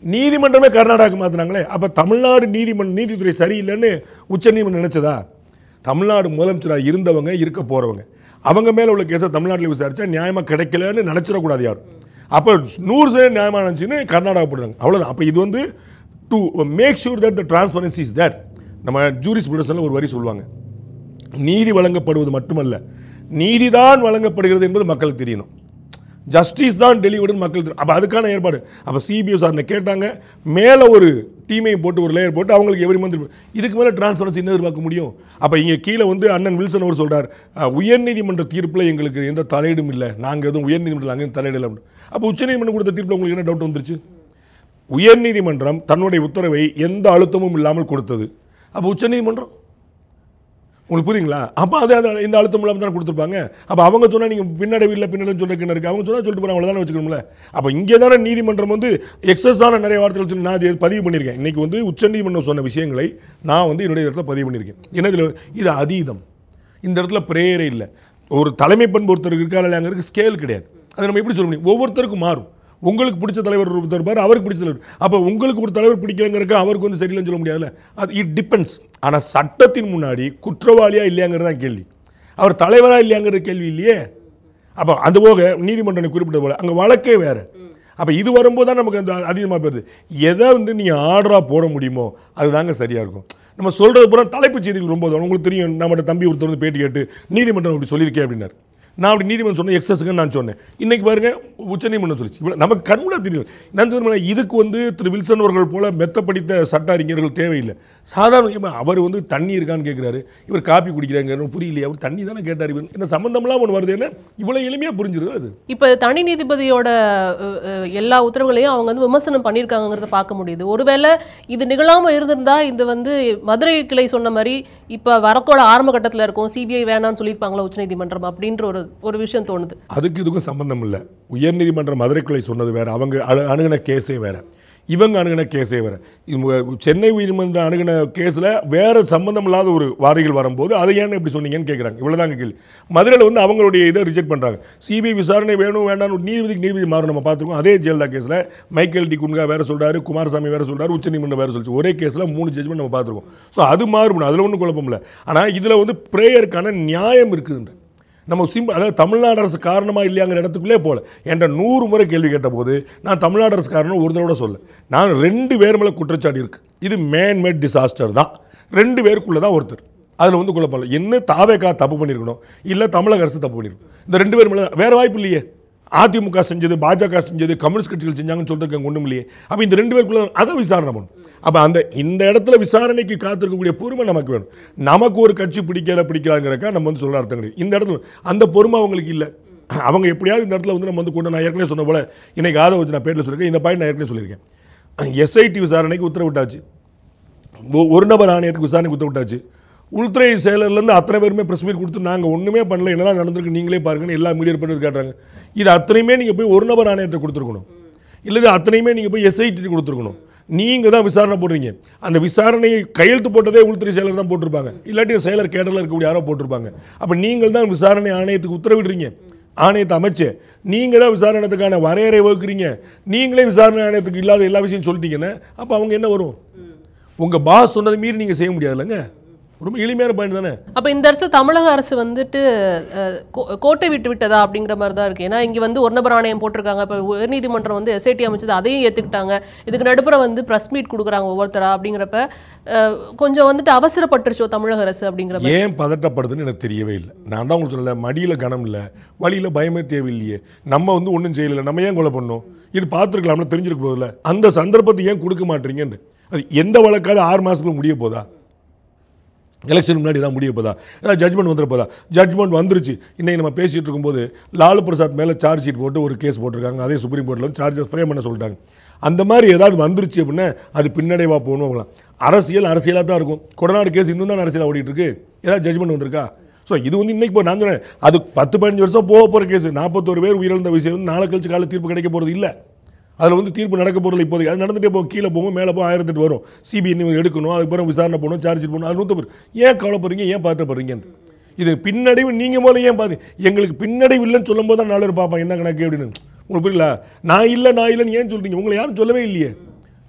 Speaker 1: நீதிமன்றமே கர்நாடகாவுக்கு மாற்றினாங்களே. அப்போ தமிழ்நாடு நீதித்துறை சரியில்லைன்னு உச்சநீதிமன்றம் நினச்சதா? தமிழ்நாடு முதலமைச்சராக இருந்தவங்க இருக்க போகிறவங்க அவங்க மேலே உள்ள கேஸை தமிழ்நாட்டில் விசாரித்தா நியாயமாக கிடைக்கலன்னு நினச்சிடக்கூடாது யாரும். அப்போ 100% நியாயமாக நினச்சின்னு கர்நாடகா போடுறாங்க. அவ்வளோதான். அப்போ இது வந்து to make sure that the transparency is there. நம்ம ஜூரிஸ்ப்ருடென்ஸில் ஒரு வரி சொல்லுவாங்க, நீதி வழங்கப்படுவது மட்டுமல்ல, நீதிதான் வழங்கப்படுகிறது என்பது மக்களுக்கு தெரியணும். ஜஸ்டிஸ் தான் டெலிவர்டுன்னு மக்கள் தெரியும். அப்போ அதுக்கான ஏற்பாடு. அப்போ சிபிஐ விசாரணை கேட்டாங்க, மேலே ஒரு டீமையும் போட்டு ஒரு லேயர் போட்டு அவங்களுக்கு எவ்ரி மந்த் இதுக்கு மேலே டிரான்ஸ்பரன்சி என்ன எதிர்பார்க்க முடியும்? அப்போ இங்கே கீழே வந்து அண்ணன் வில்சன் அவர் சொல்கிறார், உயர்நீதிமன்ற தீர்ப்பில் எங்களுக்கு எந்த தலையீடும் இல்லை, நாங்கள் எதுவும் உயர்நீதிமன்றத்தில் அங்கே தலையிடலை. அப்போ உச்சநீதிமன்றம் கொடுத்த தீர்ப்பில் உங்களுக்கு என்ன டவுட் வந்துருச்சு? உயர்நீதிமன்றம் தன்னுடைய உத்தரவை எந்த அழுத்தமும் இல்லாமல் கொடுத்தது. அப்போ உச்சநீதிமன்றம் உங்களுக்கு புரியுங்களா? அப்போ அது இந்த அழுத்தம் இல்லாமல் தானே கொடுத்துருப்பாங்க. அப்போ அவங்க சொன்னால் நீங்கள் பின்னடைவு இல்லை பின்னடைவு சொல்லிருக்குன்னு இருக்குது. அவங்க சொன்னால் சொல்லிட்டு போகிறாங்க, அவ்வளோ தானே வச்சுக்கணும்ல. அப்போ இங்கே தானே நீதிமன்றம் வந்து எக்ஸஸான நிறைய வார்த்தைகள் சொல்லி நான் அது பதிவு பண்ணியிருக்கேன். இன்றைக்கி வந்து உச்சநீதிமன்றம் சொன்ன விஷயங்களை நான் வந்து என்னுடைய இடத்துல பதிவு பண்ணியிருக்கேன். என்னதில் இது அதீதம். இந்த இடத்துல பிரேயரே இல்லை. ஒரு தலைமை பண்பு ஒருத்தருக்கு இருக்கா இல்லையாங்கிறதுக்கு ஸ்கேல் கிடையாது. அதை நம்ம எப்படி சொல்ல முடியும்? ஒவ்வொருத்தருக்கும் மாறும். உங்களுக்கு பிடிச்ச தலைவர் இருப்பார், அவருக்கு பிடிச்ச தலைவர். அப்போ உங்களுக்கு ஒரு தலைவர் பிடிக்கலங்கிறக்க அவருக்கு வந்து சரியில்லைன்னு சொல்ல முடியாதுல்ல. அது இட் டிபெண்ட்ஸ். ஆனால் சட்டத்தின் முன்னாடி குற்றவாளியா இல்லையாங்கிறது தான் கேள்வி. அவர் தலைவரா இல்லையாங்கிறது கேள்வி இல்லையே. அப்போ அது போக நீதிமன்றம் குறிப்பிட்டது போல அங்கே வழக்கே வேறு. அப்போ இது வரும்போது தான் நமக்கு அந்த அதிகமாக போயிருது. எதை வந்து நீங்கள் ஆர்டராக போட முடியுமோ அதுதாங்க சரியாக இருக்கும். நம்ம சொல்கிறது பூரா தலைப்புச் செய்திகள் ரொம்ப உங்களுக்கு தெரியும். நம்மளோட தம்பி ஒருத்தர் வந்து பேட்டி கேட்டு நீதிமன்றம் அப்படி சொல்லியிருக்கேன் அப்படின்னாரு. நான் அப்படி நீதிமன்றம் சொன்னேன் எக்ஸஸுக்குன்னு நான் சொன்னேன். இன்றைக்கி பாருங்கள் உச்சநீதிமன்றம் சொல்லிச்சு. இவ்வளோ நமக்கு கண்முன்னா தெரியும். நான் சொல்லுவேன், இதுக்கு வந்து திரு வில்சன் அவர்கள் போல மெத்த படித்த சட்ட அறிஞர்கள் தேவையில்லை. சாதாரண அவர் வந்து தண்ணி இருக்கான்னு கேட்குறாரு, இவர் காப்பி குடிக்கிறாங்க, புரியலையே. அவர் தண்ணி தானே கேட்டார். இவர் என்ன சம்மந்தம்லாம் ஒன்று வருது. என்ன இவ்வளோ எளிமையாக புரிஞ்சிருது அது.
Speaker 3: இப்போ தனி நீதிபதியோட எல்லா உத்தரவுகளையும் அவங்க வந்து விமர்சனம் பண்ணியிருக்காங்கிறத பார்க்க முடியுது. ஒருவேளை இது நிகழாமல் இருந்திருந்தா இது வந்து மதுரை கிளை சொன்ன மாதிரி இப்போ வரக்கோட ஆரம்ப கட்டத்தில் இருக்கும், சிபிஐ வேணான்னு சொல்லியிருப்பாங்களா உச்சநீதிமன்றம் அப்படின்ற ஒரு விஷயம் தோணுது.
Speaker 1: அதுக்கு இதுக்கும் சம்பந்தம் இல்லை. உயர்நீதிமன்றம் மதுரை கிளை சொன்னது வேறு, அவங்க அணுகின கேஸே வேறு, இவங்க அணுகின கேஸே வேறு. சென்னை உயர்நீதிமன்றம் அணுகின கேஸில் வேறு சம்பந்தம் இல்லாத ஒரு வாரிகள் வரும்போது அதை ஏன்னு எப்படி சொன்னீங்கன்னு கேட்குறாங்க. இவ்வளோதாங்க கேள்வி. மதுரையில் வந்து அவங்களுடைய இதை ரிஜெக்ட் பண்ணுறாங்க. சிபிஐ விசாரணை வேணும் வேண்டாம் நீதிபதி மாறும் நம்ம பார்த்துருக்கோம். அதே ஜெயலலிதா கேஸில் மைக்கேல் டி குன்கா வேறு சொல்கிறாரு, குமாரசாமி வேறு சொல்கிறாரு, உச்சநீதிமன்றம் வேறு சொல்லிச்சு. ஒரே கேஸில் 3 ஜட்ஜ்மெண்ட் நம்ம பார்த்துருக்கோம். ஸோ அது மாறுபடும், அதில் ஒன்றும் குழப்பம் இல்லை. ஆனால் இதில் வந்து ப்ரேயருக்கான நியாயம் இருக்குதுன்ற நம்ம அதாவது தமிழ்நாடு அரசு காரணமாக இல்லையாங்கிற இடத்துக்குள்ளே போகல. என்ற 100 முறை கேள்வி கேட்டபோது நான் தமிழ்நாடு அரசு காரணம் ஒரு தடவை சொல்ல. நான் 2 பேர் மேலே குற்றச்சாட்டு இருக்குது. இது மேன்மேட் டிசாஸ்டர் தான். 2 பேருக்குள்ளே தான் ஒருத்தர். அதில் வந்து குழப்பம். என்ன தாவேக்கா தப்பு பண்ணியிருக்கணும், இல்லை தமிழக அரசு தப்பு பண்ணியிருக்கணும். இந்த 2 பேர் மேலே வேறு வாய்ப்பு இல்லையே. அதிமுக செஞ்சது, பாஜக செஞ்சது, கம்யூனிஸ்ட் கட்சிகள் செஞ்சாங்கன்னு சொல்லிருக்காங்க, ஒன்றும் இல்லையே. அப்போ இந்த 2 பேருக்குள்ள அதை விசாரணை பண்ணும். அப்போ இந்த இடத்துல விசாரணைக்கு காத்திருக்கக்கூடிய பொறுமை நமக்கு வேணும். நமக்கு ஒரு கட்சி பிடிக்கலாங்கிறக்கா நம்ம வந்து சொல்கிற அர்த்தம் கிடையாது. இந்த இடத்துல அந்த பொறுமை அவங்களுக்கு இல்லை. அவங்க எப்படியாவது இந்த இடத்துல வந்து நம்ம வந்து கொண்டு நான் ஏற்கனவே சொன்ன போல இன்னைக்கு ஆதரவு வச்சு நான் பேரில் சொல்லியிருக்கேன். இந்த பாயிண்ட் நான் ஏற்கனவே சொல்லியிருக்கேன். எஸ்ஐடி விசாரணைக்கு உத்தரவிட்டாச்சு, ஒரு நபர் ஆணையத்துக்கு விசாரணைக்கு உத்தரவிட்டாச்சு. உள்துறை செயலர்லேருந்து அத்தனை பேருமே ப்ரெஸ் மீட் கொடுத்து நாங்கள் ஒன்றுமே பண்ணல, என்னெல்லாம் நடந்திருக்கு நீங்களே பாருங்கன்னு எல்லா மீடியா பண்ணி காட்டுறாங்க. இது அத்தனையுமே நீங்கள் போய் ஒரு நபர் ஆணையத்தை கொடுத்துருக்கணும், இல்லை அத்தனையுமே நீங்கள் போய் எஸ்ஐடி கொடுத்துருக்கணும். நீங்கள் தான் விசாரணை போடுறீங்க. அந்த விசாரணையை கையெழுத்து போட்டதே உள்துறை செயலர் தான் போட்டிருப்பாங்க, இல்லாட்டி செயலர் கேடரில் இருக்கக்கூடிய யாரோ போட்டிருப்பாங்க. அப்போ நீங்கள் தான் விசாரணை ஆணையத்துக்கு உத்தரவிடுறீங்க, ஆணையத்தை அமைச்சு நீங்கள் தான் விசாரணத்துக்கான வரையறை வகுக்கிறீங்க. நீங்களே விசாரணை ஆணையத்துக்கு இல்லாத எல்லா விஷயம் சொல்லிட்டீங்கன்னா அப்போ அவங்க என்ன வரும்? உங்கள் பாஸ் சொன்னதை மீறி நீங்கள் செய்ய முடியாது இல்லைங்க. ரொம்ப எளிமையான பாயிண்ட் தானே.
Speaker 3: அப்போ இந்த அரசு தமிழக அரசு வந்துட்டு கோட்டை விட்டதா அப்படிங்கிற மாதிரி தான் இருக்குது. ஏன்னா இங்கே வந்து ஒரு நபர் ஆணையம் போட்டிருக்காங்க. இப்போ உயர்நீதிமன்றம் வந்து எஸ்ஐடி அமைச்சது, அதையும் ஏற்றுக்கிட்டாங்க. இதுக்கு நடுப்புற வந்து ப்ரெஸ் மீட் கொடுக்குறாங்க ஒவ்வொருத்தரா. அப்படிங்கிறப்ப கொஞ்சம் வந்துட்டு அவசரப்பட்டுருச்சோ தமிழக அரசு அப்படிங்கிற.
Speaker 1: ஏன் பதட்டப்படுதுன்னு எனக்கு தெரியவே இல்லை. நான் தான் உங்களுக்கு சொல்லலை, மடியில் கனம் இல்லை, வழியில் பயமே தேவையில்லையே. நம்ம வந்து ஒன்றும் செய்யலை, நம்ம ஏன் கொலை பண்ணோம்? இது பார்த்துருக்கலாம்னு தெரிஞ்சிருக்க போதில்ல. அந்த சந்தர்ப்பத்தை ஏன் கொடுக்க மாட்டீங்கன்னு. அது எந்த வழக்காவது 6 மாதத்துக்குள்ள முடிய போதா? எலெக்ஷன் முன்னாடி தான் முடிய போதா? ஏதாவது ஜட்மெண்ட் வந்துட போதா? ஜட்மெண்ட் வந்துருச்சு. இன்றைக்கி நம்ம பேசிகிட்டு இருக்கும்போது லாலு பிரசாத் மேலே சார்ஜ் ஷீட் போட்டு ஒரு கேஸ் போட்டிருக்காங்க. அதே சுப்ரீம் கோர்ட்டில் வந்து சார்ஜஸ் ஃப்ரேம் பண்ண சொல்லிட்டாங்க. அந்த மாதிரி ஏதாவது வந்துருச்சு அப்படின்னா அது பின்னடைவாக போகணும். அவங்களாம் அரசியலாக தான் இருக்கும். கொடநாடு கேஸ் இன்னும் தான் அரசியலாக ஓடிட்டு இருக்கு. ஏதாவது ஜட்மெண்ட் வந்திருக்கா? ஸோ இது வந்து இன்றைக்கி நான் சொன்னேன், அது 10-15 வருஷம் போக போகிற கேஸ். 41 பேர் உயிரிழந்த விஷயம் வந்து நாளை கழிச்சு கால தீர்ப்பு கிடைக்க போகிறது இல்லை. அதில் வந்து தீர்ப்பு நடக்க போகிறது இப்போதைக்கு. அது நடந்துகிட்டே போகும், கீழே போகும், மேலே போகும், 1008 வரும். சிபிஐ எடுக்கணும், அதுக்கப்புறம் விசாரணை போகணும், சார்ஜ் பண்ணணும். அது 100 பேர் ஏன் கவலைப்படுறீங்க, ஏன் பார்த்துப்படுறீங்கன்னு. இது பின்னடைவு நீங்கள் போல ஏன் பார்த்து எங்களுக்கு பின்னடைவு இல்லைன்னு சொல்லும் போது தான் 4 பேர் பார்ப்பாங்க என்ன கணக்கு அப்படின்னு. உங்களுக்கு புரியல, நான் இல்லைன்னு ஏன் சொல்கிறீங்க? உங்களை யாரும் சொல்லவே இல்லையே.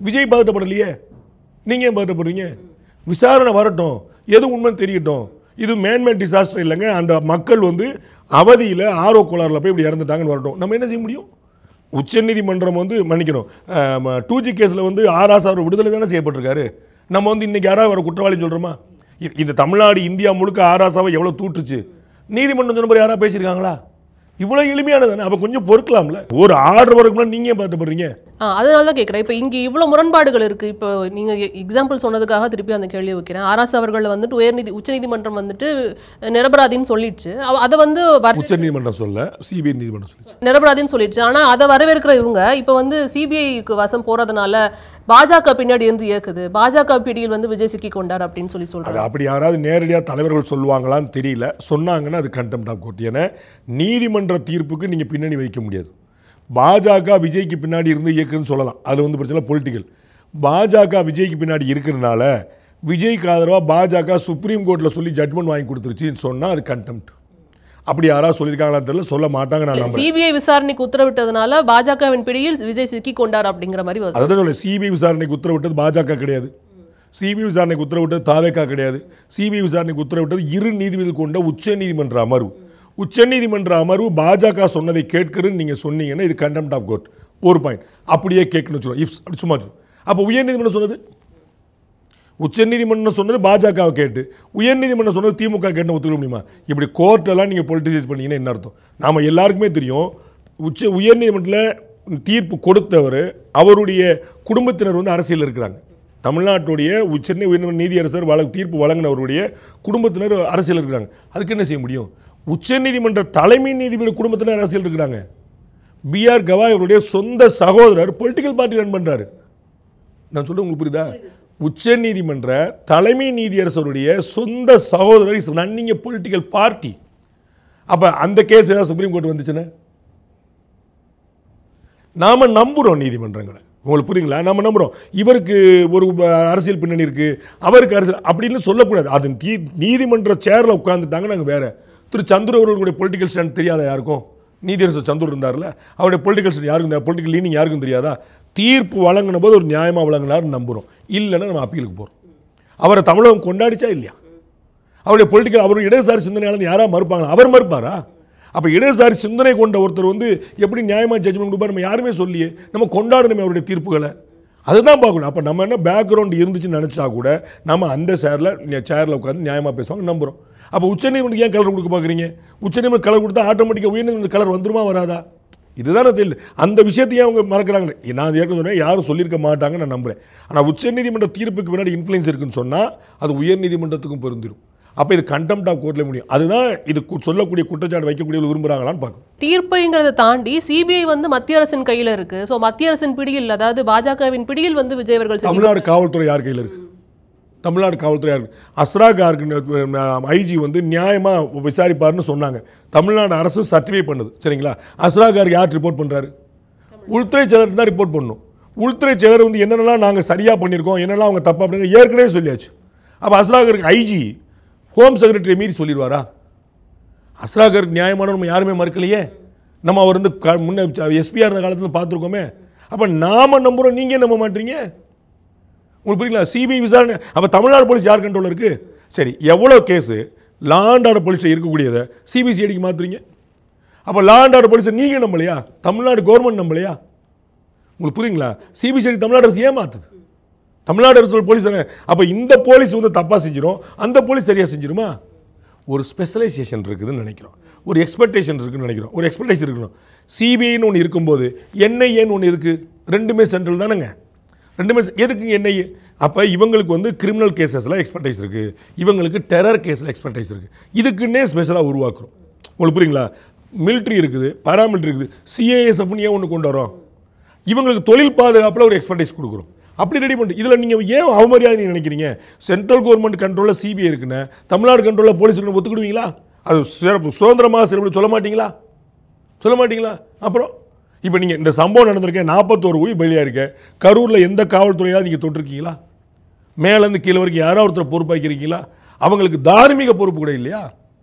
Speaker 1: விஜய் பதட்டப்படலையே, நீங்கள் ஏன் பதட்டப்படுறீங்க? விசாரணை வரட்டும், எது உண்மைன்னு தெரியட்டும். இது மேன்மேட் டிசாஸ்டர் இல்லைங்க. அந்த மக்கள் வந்து அவதியில் ஆர்வ கோளாறில் போய் இப்படி இறந்துட்டாங்கன்னு வரட்டும். நம்ம என்ன செய்ய முடியும்? உச்சநீதிமன்றம் வந்து மன்னிக்கணும், 2G கேஸில் வந்து ஆராசா அவர் விடுதலை தானே செய்யப்பட்டிருக்காரு. நம்ம வந்து இன்றைக்கி யாராவது வர குற்றவாளின்னு சொல்கிறோமா? இந்த தமிழ்நாடு இந்தியா முழுக்க ஆராசாவை எவ்வளோ தூட்டுச்சு, நீதிமன்றம் சொன்ன யாராவது பேசியிருக்காங்களா? இவ்வளோ எளிமையானது தானே. அப்போ கொஞ்சம் பொறுக்கலாம்ல. ஒரு ஆர்டர் வரக்கும்னா நீங்கள் ஏன் பார்த்துப்படுறீங்க?
Speaker 3: அதனால தான் கேட்குறேன். இப்போ இங்கே இவ்வளோ முரண்பாடுகள் இருக்குது. இப்போ நீங்கள் எக்ஸாம்பிள் சொன்னதுக்காக திருப்பி அந்த கேள்வியை வைக்கிறேன். ஆராசா அவர்கள் வந்துட்டு உச்சநீதிமன்றம் வந்துட்டு நிரபராதின்னு சொல்லிடுச்சு. அதை வந்து
Speaker 1: உச்சநீதிமன்றம் சொல்ல, சிபிஐ நீதிமன்றம் சொல்லிச்சு
Speaker 3: நிரபராதின்னு சொல்லிடுச்சு. ஆனால் அதை வரவேற்கிற இவங்க இப்போ வந்து சிபிஐக்கு வசம் போகிறதுனால பாஜக பின்னாடி இருந்து இயக்குது, பாஜக பிடியில் வந்து விஜய் சிக்கி கொண்டார் அப்படின்னு சொல்கிறாங்க.
Speaker 1: அப்படி யாராவது நேரடியாக தலைவர்கள் சொல்லுவாங்களான்னு தெரியல. சொன்னாங்கன்னா அது கண்டெம்ட் ஆஃப் கோர்ட். ஏன்னா நீதிமன்ற தீர்ப்புக்கு நீங்கள் பின்னணி வைக்க முடியாது. பாஜக விஜய்க்கு பின்னாடி இருந்து இயக்குன்னு சொல்லலாம், அது வந்து பிரச்சனை பொலிட்டிக்கல். பாஜக விஜய்க்கு பின்னாடி இருக்கிறதுனால விஜய்க்கு ஆதரவாக பாஜக சுப்ரீம் கோர்ட்டில் சொல்லி ஜட்மெண்ட் வாங்கி கொடுத்துருச்சுன்னு சொன்னால் அது கண்டெம்ட். அப்படி யாராவது சொல்லியிருக்காங்களான்னு தெரியல, சொல்ல மாட்டாங்க. நான்
Speaker 3: சிபிஐ விசாரணைக்கு உத்தரவிட்டதுனால பாஜகவின் பிடியில் விஜய் சிக்கி கொண்டார் அப்படிங்கிற மாதிரி.
Speaker 1: அதான் சொல்ல, சிபிஐ விசாரணைக்கு உத்தரவிட்டது பாஜக கிடையாது, சிபிஐ விசாரணைக்கு உத்தரவிட்டது தாவேகா கிடையாது. சிபிஐ விசாரணைக்கு உத்தரவிட்டது 2 நீதிபதிகள் கொண்ட உச்சநீதிமன்ற அமர்வு. உச்சநீதிமன்ற அமர்வு பாஜக சொன்னதை கேட்குறேன்னு நீங்கள் சொன்னீங்கன்னா இது கண்டெம்ட் ஆஃப் கோர்ட். ஒரு பாயிண்ட் அப்படியே கேட்கணும்னு சொல்லுவோம். இஃப் அப்படி சும்மா அப்போ உயர்நீதிமன்றம் சொன்னது, உச்சநீதிமன்றம் சொன்னது பாஜகவை கேட்டு, உயர்நீதிமன்றம் சொன்னது திமுக கேட்டு ஒத்துக்க முடியுமா? இப்படி கோர்ட்டெல்லாம் நீங்கள் பொலிட்டிசைஸ் பண்ணீங்கன்னா என்ன அர்த்தம்? நாம் எல்லாருக்குமே தெரியும், உயர்நீதிமன்றத்தில் தீர்ப்பு கொடுத்தவர் அவருடைய குடும்பத்தினர் வந்து அரசியல் இருக்கிறாங்க. தமிழ்நாட்டுடைய சென்னை உயர்நீதிமன்ற நீதியரசர் தீர்ப்பு வழங்கினவருடைய குடும்பத்தினர் அரசியல் இருக்கிறாங்க. அதுக்கு என்ன செய்ய முடியும்? உச்சநீதிமன்ற தலைமை நீதிபதி குடும்பத்தினர் அரசியல் இருக்கிறாங்க. BR கவாய் அவருடைய சொந்த சகோதரர் பொலிட்டிக்கல் பார்ட்டி ரன் பண்ணுறாரு. நான் சொல்கிறேன், உங்களுக்கு புரியுதா? உச்சநீதிமன்ற தலைமை நீதியரசருடைய சொந்த சகோதரர் is running a political party. அப்போ அந்த கேஸ் ஏதாவது சுப்ரீம் கோர்ட் வந்துச்சுன்னா நாம் நம்புகிறோம் நீதிமன்றங்களை. உங்களுக்கு புரியுங்களா? நம்ம நம்புகிறோம் இவருக்கு ஒரு அரசியல் பின்னணி இருக்குது, அவருக்கு அரசியல் அப்படின்னு சொல்லக்கூடாது. அது நீதிமன்ற சேரில் உட்காந்துட்டாங்க. நாங்கள் வேறு திரு சந்துரு அவர்களுடைய பொலிட்டிக்கல் ஸ்டாண்ட் தெரியாத யாருக்கும்? நீதியரசர் சந்துரு இருந்தார்ல, அவருடைய பொலிட்டிக்கல் ஸ்டாண்ட் யாருக்கும், பொலிட்டிக்கல் லீனிங் யாருக்கும் தெரியாதா? தீர்ப்பு வழங்கின போது ஒரு நியாயமாக வழங்கினார்னு நம்புகிறோம். இல்லைன்னா நம்ம அப்பீலுக்கு போகிறோம். அவரை தமிழகம் கொண்டாடிச்சா இல்லையா? அவருடைய பொலிட்டிக்கல், அவருடைய இடதுசாரி சிந்தனையாளர் யாராவது மறுப்பாங்களா? அவர் மறுப்பாரா? அப்போ இடதுசாரி சிந்தனை கொண்ட ஒருத்தர் வந்து எப்படி நியாயமாக ஜட்ஜ்மெண்ட் கொடுப்பார்? நம்ம யாருமே சொல்லியே. நம்ம கொண்டாடணுமே அவருடைய தீர்ப்புகளை. அதுதான் பார்க்கணும். அப்போ நம்ம என்ன பேக்ரவுண்ட் இருந்துச்சுன்னு நினச்சா கூட நம்ம அந்த சேரில் உட்காந்து நியாயமாக பேசுவாங்க நம்புகிறோம். அப்போ உச்சநீதிமன்றம் ஏன் கலர் கொடுக்க பார்க்குறீங்க? உச்சநீதிமன்றம் கலர் கொடுத்தா ஆட்டோமேட்டிக்காக உயர்நீதிமன்ற கலர் வந்துருமா வராதா? இதுதானே தெரியல. அந்த விஷயத்தையே அவங்க மறக்கிறாங்களே. நான் ஏற்கனவே யாரும் சொல்லியிருக்க மாட்டாங்க நான் நம்புகிறேன். ஆனால் உச்சநீதிமன்ற தீர்ப்புக்கு பின்னாடி இன்ஃப்ளூயன்ஸ் இருக்குன்னு சொன்னால் அது உயர்நீதிமன்றத்துக்கும் பொருந்திடும். அப்போ இது கண்டெம்ட் ஆஃப் கோர்ட்ல முடியும். அதுதான் இது சொல்லக்கூடிய குற்றச்சாட்டு வைக்கக்கூடிய விரும்புகிறாங்களான்னு பார்க்கணும்.
Speaker 3: தீர்ப்புங்கிறத தாண்டி சிபிஐ வந்து மத்திய அரசின் கையில் இருக்கு. ஸோ மத்திய அரசின் பிடியில், அதாவது பாஜகவின் பிடியில் வந்து விஜய் அவர்கள்.
Speaker 1: தமிழ்நாடு காவல்துறை யார் கையில் இருக்கு? தமிழ்நாடு காவல்துறை யார்? அஸ்ராகாருக்கு ஐஜி வந்து நியாயமாக விசாரிப்பார்னு சொன்னாங்க. தமிழ்நாடு அரசு சர்டிஃபை பண்ணுது. சரிங்களா? அஸ்ராகாருக்கு யார் ரிப்போர்ட் பண்ணுறாரு? உள்துறை செயலர் தான் ரிப்போர்ட் பண்ணணும். உள்துறை செயலர் வந்து என்னென்னலாம் நாங்கள் சரியாக பண்ணியிருக்கோம், என்னெல்லாம் அவங்க தப்பாக பண்ணி ஏற்கனவே சொல்லியாச்சு. அப்போ அஸ்ராகாருக்கு ஐஜி ஹோம் செக்ரட்டரி மீறி சொல்லிடுவாரா? அஸ்ராகருக்கு நியாயமான நம்ம யாருமே மறுக்கலையே. நம்ம அவர் வந்து முன்ன எஸ்பியாக இருந்த காலத்தில் பார்த்துருக்கோமே. அப்போ நாம் நம்புகிறோம், நீங்கள் நம்ப மாட்டீங்க. உங்களுக்கு புரியுங்களா? சிபிஐ விசாரணை. அப்போ தமிழ்நாடு போலீஸ் யார் கண்ட்ரோல் இருக்குது? சரி, எவ்வளோ கேஸு லா அண்ட் ஆர்டர் போலீஸில் இருக்கக்கூடியதை சிபிசிஐடிக்கு மாற்றுறீங்க. அப்போ லா அண்ட் ஆர்டர் போலீஸை நீங்கள் நம்பலையா? தமிழ்நாடு கவர்மெண்ட் நம்பலையா? உங்களுக்கு புரியுங்களா? சிபிசிஐடி தமிழ்நாடு அரசு ஏன் மாற்றுது? தமிழ்நாடு அரசு போலீஸ் தானே. அப்போ இந்த போலீஸ் வந்து தப்பாக செஞ்சிடும், அந்த போலீஸ் சரியாக செஞ்சிருமா? ஒரு ஸ்பெஷலைசேஷன் இருக்குதுன்னு நினைக்கிறோம், ஒரு எக்ஸ்பெக்டேஷன் இருக்குதுன்னு நினைக்கிறோம், ஒரு எக்ஸ்பெக்டேஷன் இருக்கணும். சிபிஐன்னு ஒன்று இருக்கும்போது என்ஐஏன்னு ஒன்று இருக்குது. ரெண்டுமே சென்ட்ரல் தானேங்க. ரெண்டுமே எதுக்கு என்ஐஏ? அப்போ இவங்களுக்கு வந்து கிரிமினல் கேசஸில் எக்ஸ்பெக்டைஸ் இருக்குது, இவங்களுக்கு டெரர் கேஸில் எக்ஸ்பெக்டைஸ் இருக்குது. இதுக்குன்னே ஸ்பெஷலாக உருவாக்குறோம். உங்களுக்கு புரியுங்களா? மிலிட்ரி இருக்குது, பாராமிலிட்ரி இருக்குது, சிஏஎஸ்எஃப்னு ஏன் ஒன்று கொண்டு வரோம்? இவங்களுக்கு தொழில் பாதுகாப்பில் ஒரு எக்ஸ்பெக்டைஸ் கொடுக்குறோம். அப்படி ரெடி பண்ணிட்டு இதில் நீங்கள் ஏன் அவமரியாதை நினைக்கிறீங்க? சென்ட்ரல் கவர்மெண்ட் கண்ட்ரோலில் சிபிஐ இருக்குன்னு தமிழ்நாடு கண்ட்ரோலில் போலீஸ் ஒத்துக்கிடுவீங்களா? அது சுதந்திரமாக செயல்பட சொல்ல மாட்டீங்களா? அப்புறம் இப்போ நீங்கள் இந்த சம்பவம் நடந்திருக்கேன், 41 உயிர் பலியாக இருக்க, கரூரில் எந்த காவல்துறையாவது நீங்கள் தொட்டிருக்கீங்களா? மேலேருந்து கீழே வரைக்கும் யாராவது ஒருத்தர் பொறுப்பாக்கிறீங்களா? அவங்களுக்கு தார்மீக பொறுப்பு கூட இல்லையா?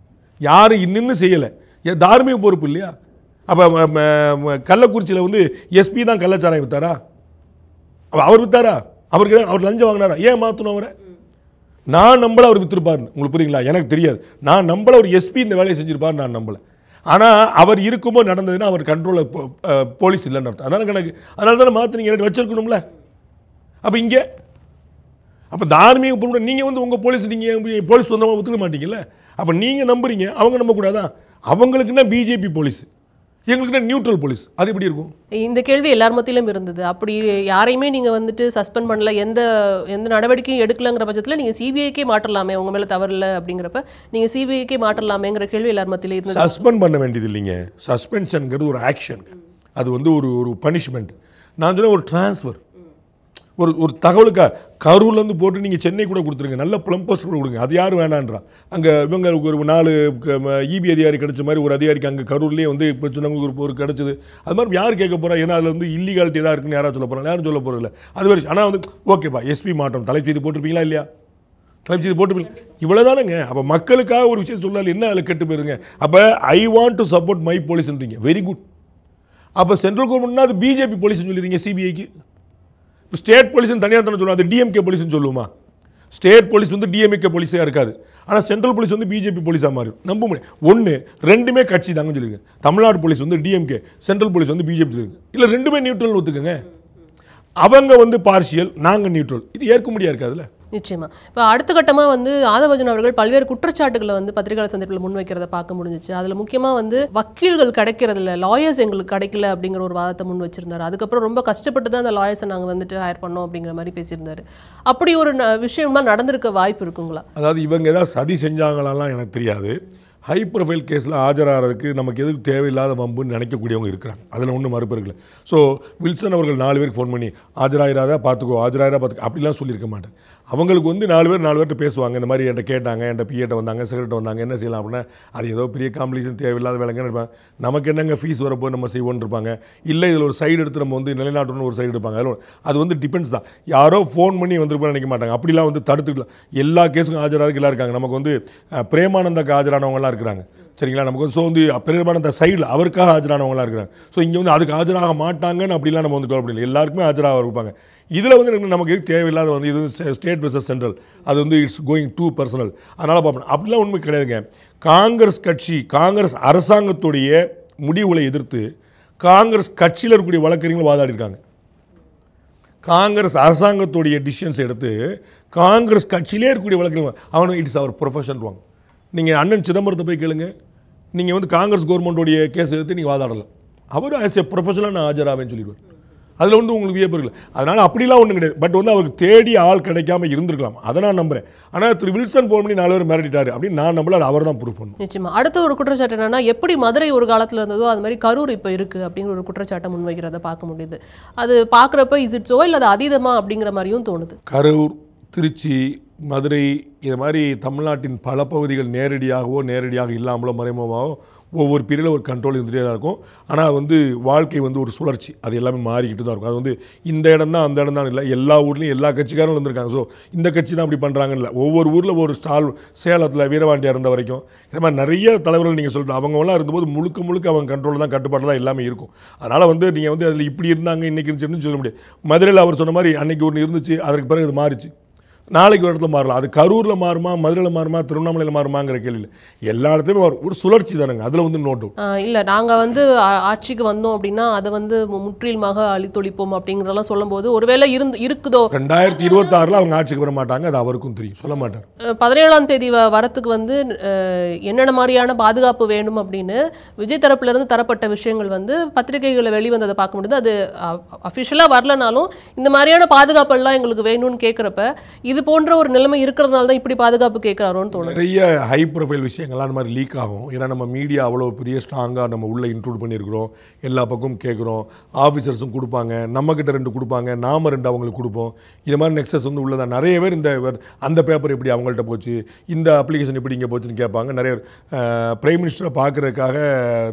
Speaker 1: யாரும் இன்னும் செய்யலை, தார்மீக பொறுப்பு இல்லையா? அப்போ கள்ளக்குறிச்சியில் வந்து எஸ்பி தான் கள்ளச்சாராயம் வித்தாரா? அவர் வித்தாரா? அவருக்கு அவர் லஞ்சம் வாங்கினாரா? ஏன் மாற்றணும் அவரை? நான் நம்பலை அவர் வித்திருப்பார். உங்களுக்கு புரியுங்களா? எனக்கு தெரியாது. நான் நம்பலை ஒரு எஸ்பி இந்த வேலையை செஞ்சிருப்பார், நான் நம்பலை. ஆனால் அவர் இருக்கும்போது நடந்ததுன்னா அவர் கண்ட்ரோலில் போலீஸ் இல்லைன்னு அர்த்தம். அதனால கணக்கு, அதனால தானே மாற்றினீங்க, வச்சிருக்கணும்ல. அப்போ இங்கே அப்போ தார்மீக பொருள் நீங்கள் வந்து உங்கள் போலீஸ், நீங்கள் போலீஸ் சொந்தமாக ஒத்துக்க மாட்டீங்கல்ல. அப்போ நீங்கள் நம்புறீங்க, அவங்க நம்பக்கூடாதா? அவங்களுக்குன்னா பிஜேபி போலீஸ், எங்களுக்குன்னா நியூட்ரல் போலீஸ். அது எப்படி இருக்கும்?
Speaker 3: இந்த கேள்வி எல்லார் மத்தியிலும் இருந்தது. அப்படி யாரையுமே நீங்கள் வந்துட்டு சஸ்பெண்ட் பண்ணல, எந்த நடவடிக்கையும் எடுக்கலங்கிற பட்சத்தில் நீங்கள் சிபிஐக்கே மாற்றலாமே, உங்கள் மேலே தவறு இல்லை அப்படிங்கிறப்ப நீங்கள் சிபிஐக்கே மாற்றலாமேங்கிற கேள்வி எல்லார் மத்தியிலும் இருந்தது.
Speaker 1: சஸ்பெண்ட் பண்ண வேண்டியது இல்லைங்க. சஸ்பென்ஷனுங்கிறது ஒரு ஆக்ஷன், அது வந்து ஒரு பனிஷ்மெண்ட். நான் சொன்ன ஒரு டிரான்ஸ்ஃபர், ஒரு தகவலுக்கா கரூர்லேருந்து போட்டு நீங்கள் சென்னை கூட கொடுத்துருங்க, நல்ல ப்ளம் போஸ்ட் கூட கொடுங்க. அது யாரும் வேணான்றா? அங்கே இவங்களுக்கு ஒரு 4 இபி அதிகாரி கிடைச்ச மாதிரி ஒரு அதிகாரிக்கு அங்கே கரூர்லேயே வந்து இப்போ சொன்னவங்களுக்கு ஒரு கிடச்சிது. அது மாதிரி யார் கேட்க போகிறா? ஏன்னா அதில் வந்து இல்லீகாலிட்டி எதாவது இருக்குன்னு யாராவது சொல்ல போகிறாங்க? யாரும் சொல்ல போகிறதில்ல. அது வரைக்கும் ஆனால் வந்து ஓகேப்பா எஸ்பி மாட்டோம், தலைச்செய்தி போட்டிருப்பீங்களா இல்லையா? தலைச்செய்தி போட்டுருப்பீங்க, இவ்வளோ தானேங்க. அப்போ மக்களுக்காக ஒரு விஷயம் சொல்லாது, என்ன அதில் கெட்டு போயிருங்க. அப்போ I want to support my போலீஸ்ன்றீங்க, வெரி குட். அப்போ சென்ட்ரல் கவர்மெண்ட்னா அது பிஜேபி போலீஸ்னு சொல்லிடுறீங்க, சிபிஐக்கு. இப்போ ஸ்டேட் போலீஸ்னு தனியாக தானே சொல்லுவோம், அது டிஎம்கே போலீஸ்னு சொல்லுவோமா? ஸ்டேட் போலீஸ் வந்து டிஎம்கே போலீஸாக இருக்காது, ஆனால் சென்ட்ரல் போலீஸ் வந்து பிஜேபி போலீஸாக மாறும். நம்ப முடியும். ஒன்று ரெண்டுமே கட்சி தாங்க சொல்லியிருக்கேன். தமிழ்நாடு போலீஸ் வந்து டிஎம்கே, சென்ட்ரல் போலீஸ் வந்து பிஜேபி இருக்கு. இல்லை ரெண்டுமே நியூட்ரல் ஒத்துக்குங்க. அவங்க வந்து பார்ஷியல், நாங்கள் நியூட்ரல். இது ஏற்க முடியாது இருக்காதுல்ல.
Speaker 3: நிச்சயமா. இப்போ அடுத்த கட்டமாக வந்து ஆதவர்ஜுன் அவர்கள் பல்வேறு குற்றச்சாட்டுகளை வந்து பத்திரிகையாளர் சந்திப்பில் முன்வைக்கிறத பார்க்க முடிஞ்சிச்சு. அதில் முக்கியமாக வந்து வக்கீல்கள் கிடைக்கிறதில்ல, லாயர்ஸ் எங்களுக்கு கிடைக்கல அப்படிங்கிற ஒரு வாதத்தை முன் வச்சிருந்தாரு. அதுக்கப்புறம் ரொம்ப கஷ்டப்பட்டு தான் அந்த லாயர்ஸை நாங்கள் வந்துட்டு ஹையர் பண்ணோம் அப்படிங்கிற மாதிரி பேசியிருந்தாரு. அப்படி ஒரு விஷயமா நடந்திருக்க வாய்ப்பு இருக்குங்களா?
Speaker 1: அதாவது இவங்க ஏதாவது சதி செஞ்சாங்களாலாம் எனக்கு தெரியாது. ஹை ப்ரொஃபைல் கேஸில் ஆஜராகிறதுக்கு நமக்கு எதுக்கு தேவையில்லாத வம்புன்னு நினைக்கக்கூடியவங்க இருக்கிறாங்க, அதில் ஒன்றும் மறுப்பு இருக்குல்ல. ஸோ வில்சன் அவர்கள் 4 பேருக்கு ஃபோன் பண்ணி ஆஜராயிராதா பார்த்துக்கோ அப்படிலாம் சொல்லியிருக்க மாட்டேன். அவங்களுக்கு வந்து 4 பேர்கிட்ட பேசுவாங்க, இந்த மாதிரி என்கிட்ட கேட்டாங்க, என்கிட்ட பிஏட்ட வந்தாங்க, செக்ரட்டரி வந்தாங்க, என்ன செய்யலாம் அப்படின்னா அது ஏதோ பெரிய காம்ப்ளிகேஷன் தேவையில்லாத வேலைங்கன்னு இருப்பாங்க. நமக்கு என்னங்க ஃபீஸ் வரப்போ நம்ம செய்வோன்னு இருப்பாங்க. இல்லை இதில் ஒரு சைடு எடுத்து நம்ம வந்து நிலைநாட்டணும்னு ஒரு சைடு எடுப்பாங்க. அது வந்து டிபெண்ட்ஸ் தான். யாரோ ஃபோன் பண்ணி வந்திருப்பான்னு நினைக்க மாட்டாங்க. அப்படிலாம் வந்து தடுத்துக்கலாம். எல்லா கேஸுக்கும் ஆஜராக எல்லாம் இருக்காங்க. நமக்கு வந்து பிரேமானந்தாக்கு ஆஜரானவங்கலாம் இருக்கிறாங்க, சரிங்களா? நமக்கு வந்து ஸோ வந்து பிரேமானந்த சைடில் அவருக்காக ஆஜரானவங்களாம் இருக்கிறாங்க. ஸோ இங்கே வந்து அதுக்கு ஆஜராக மாட்டாங்கன்னு அப்படிலாம் நம்ம வந்து கவலைப்படல, எல்லாருக்குமே ஆஜராக இருப்பாங்க. இதில் வந்து நமக்கு தேவையில்லாத வந்து இது ஸ்டேட் வெர்சஸ் சென்ட்ரல், அது வந்து இட்ஸ் கோயிங் டூ பர்சனல். அதனால் பார்ப்போம். அப்படிலாம் உண்மை கிடையாதுங்க. காங்கிரஸ் கட்சி, காங்கிரஸ் அரசாங்கத்துடைய முடிவுகளை எதிர்த்து காங்கிரஸ் கட்சியில் இருக்கக்கூடிய வழக்கறிஞர்கள் வாதாடி இருக்காங்க. காங்கிரஸ் அரசாங்கத்துடைய டிசிஷன்ஸ் எடுத்து காங்கிரஸ் கட்சியிலே இருக்கக்கூடிய வழக்கறிஞர்கள் அவனுக்கு இட்ஸ் அவர் ப்ரொஃபஷன். நீங்கள் அண்ணன் சிதம்பரத்தை போய் கேளுங்க, நீங்கள் வந்து காங்கிரஸ் கவர்மெண்ட்டோடைய கேஸ் எடுத்து நீங்கள் வாதாடலாம், அவர் ஆஸ் ஏ ப்ரொஃபஷனலாக நான் ஆஜராவேன்னு சொல்லிடுவார். அதில் வந்து உங்களுக்கு வியப்பு இல்லை. அதனால் அப்படிலாம் ஒன்றும் கிடையாது. பட் வந்து அவருக்கு தேடி ஆள் கிடைக்காம இருந்திருக்கலாம், அதை நான் நம்புகிறேன். ஆனால் திரு வில்சன் ஃபோன் பண்ணி 4 பேர் மிரட்டிட்டாரு அப்படின்னு நான் நம்பல, அது அவர் தான் ப்ரூவ் பண்ணணும்.
Speaker 3: நிச்சயமா. அடுத்த ஒரு குற்றச்சாட்டு என்னன்னா, எப்படி மதுரை ஒரு காலத்தில் இருந்ததோ அது மாதிரி கரூர் இப்போ இருக்குது அப்படிங்கிற ஒரு குற்றச்சாட்டை முன்வைக்கிறத பார்க்க முடியுது. அது பார்க்குறப்ப இஸ் இட்ஸோ இல்லை அது அதீதமா அப்படிங்கிற மாதிரியும் தோணுது.
Speaker 1: கரூர், திருச்சி, மதுரை, இது மாதிரி தமிழ்நாட்டின் பல பகுதிகள் நேரடியாக இல்லாமலோ மறைமுகமாகவோ ஒவ்வொரு பீரியடில் ஒரு கண்ட்ரோல் இருந்துகிட்டே தான் இருக்கும். ஆனால் வந்து வாழ்க்கை வந்து ஒரு சுழற்சி, அது எல்லாமே மாறிக்கிட்டு தான் இருக்கும். அது வந்து இந்த இடம் தான் அந்த இடம் தான் இல்லை, எல்லா ஊர்லேயும் எல்லா கட்சிக்காரும் வந்திருக்காங்க. ஸோ இந்த கட்சி தான் அப்படி பண்ணுறாங்கன்னு இல்லை, ஒவ்வொரு ஊரில் ஒரு ஸ்டால், சேலத்தில் வீரபாண்டியா இருந்த வரைக்கும் இந்த மாதிரி நிறைய தலைவர்கள் நீங்கள் சொல்லிட்டு அவங்களாம் இருந்தபோது முழுக்க அவங்க கண்ட்ரோல் தான், கட்டுப்பாடு தான் எல்லாமே இருக்கும். அதனால் வந்து நீங்கள் வந்து அதில் இப்படி இருந்தாங்க இன்றைக்கி இருந்துச்சுன்னு சொல்ல முடியாது. மதுரையில் அவர் சொன்ன மாதிரி அன்றைக்கி ஒன்று இருந்துச்சு, அதற்கு பிறகு இது மாறிச்சு, நாளைக்கு ஒரு இடத்துல மாறலாம். அது கரூரில் மாறுமா, மதுரையில் மாறுமா, திருவண்ணாமலையில் மாறுமாங்கிற கேள்வி எல்லா இடத்துலையும் ஒரு சுழற்சி தானுங்க, அதில் வந்து நோட்டு
Speaker 3: இல்லை. நாங்கள் வந்து ஆட்சிக்கு வந்தோம் அப்படின்னா அதை வந்து முற்றிலுமாக அழித்தொழிப்போம் அப்படிங்கிறதெல்லாம் சொல்லும்போது ஒருவேளை இருக்குதோ
Speaker 1: 2026 அவங்க ஆட்சிக்கு வர மாட்டாங்க, அது அவருக்கும் தெரியும், சொல்ல மாட்டார்.
Speaker 3: 17ஆம் தேதி வரத்துக்கு வந்து என்னென்ன மாதிரியான பாதுகாப்பு வேணும் அப்படின்னு விஜய் தரப்புலேருந்து தரப்பட்ட விஷயங்கள் வந்து பத்திரிகைகளில் வெளிவந்ததை பார்க்க முடியுது. அது அஃபிஷியலாக வரலனாலும் இந்த மாதிரியான பாதுகாப்பெல்லாம் எங்களுக்கு வேணும்னு கேட்குறப்ப இது போன்ற ஒரு நிலைமை இருக்கிறதுனால தான் இப்படி பாதுகாப்பு கேட்குறாரோன்னு தோணுது.
Speaker 1: நிறைய ஹை ப்ரொஃபைல் விஷயங்கள்லாம் அந்த மாதிரி லீக் ஆகும். ஏன்னா நம்ம மீடியா அவ்வளோ பெரிய ஸ்ட்ராங்காக நம்ம உள்ளே இன்க்ளூட் பண்ணியிருக்கிறோம், எல்லா பக்கமும் கேட்குறோம், ஆஃபீஸர்ஸும் கொடுப்பாங்க, நம்மக்கிட்ட 2 கொடுப்பாங்க, நாம 2 அவங்களுக்கு கொடுப்போம். இது மாதிரி நெக்ஸஸ் வந்து உள்ளதான். நிறைய பேர் அந்த பேப்பர் எப்படி அவங்கள்ட்ட போச்சு, இந்த அப்ளிகேஷன் எப்படி இங்கே போச்சுன்னு கேட்பாங்க. நிறைய பிரைம் மினிஸ்டரை பார்க்குறதுக்காக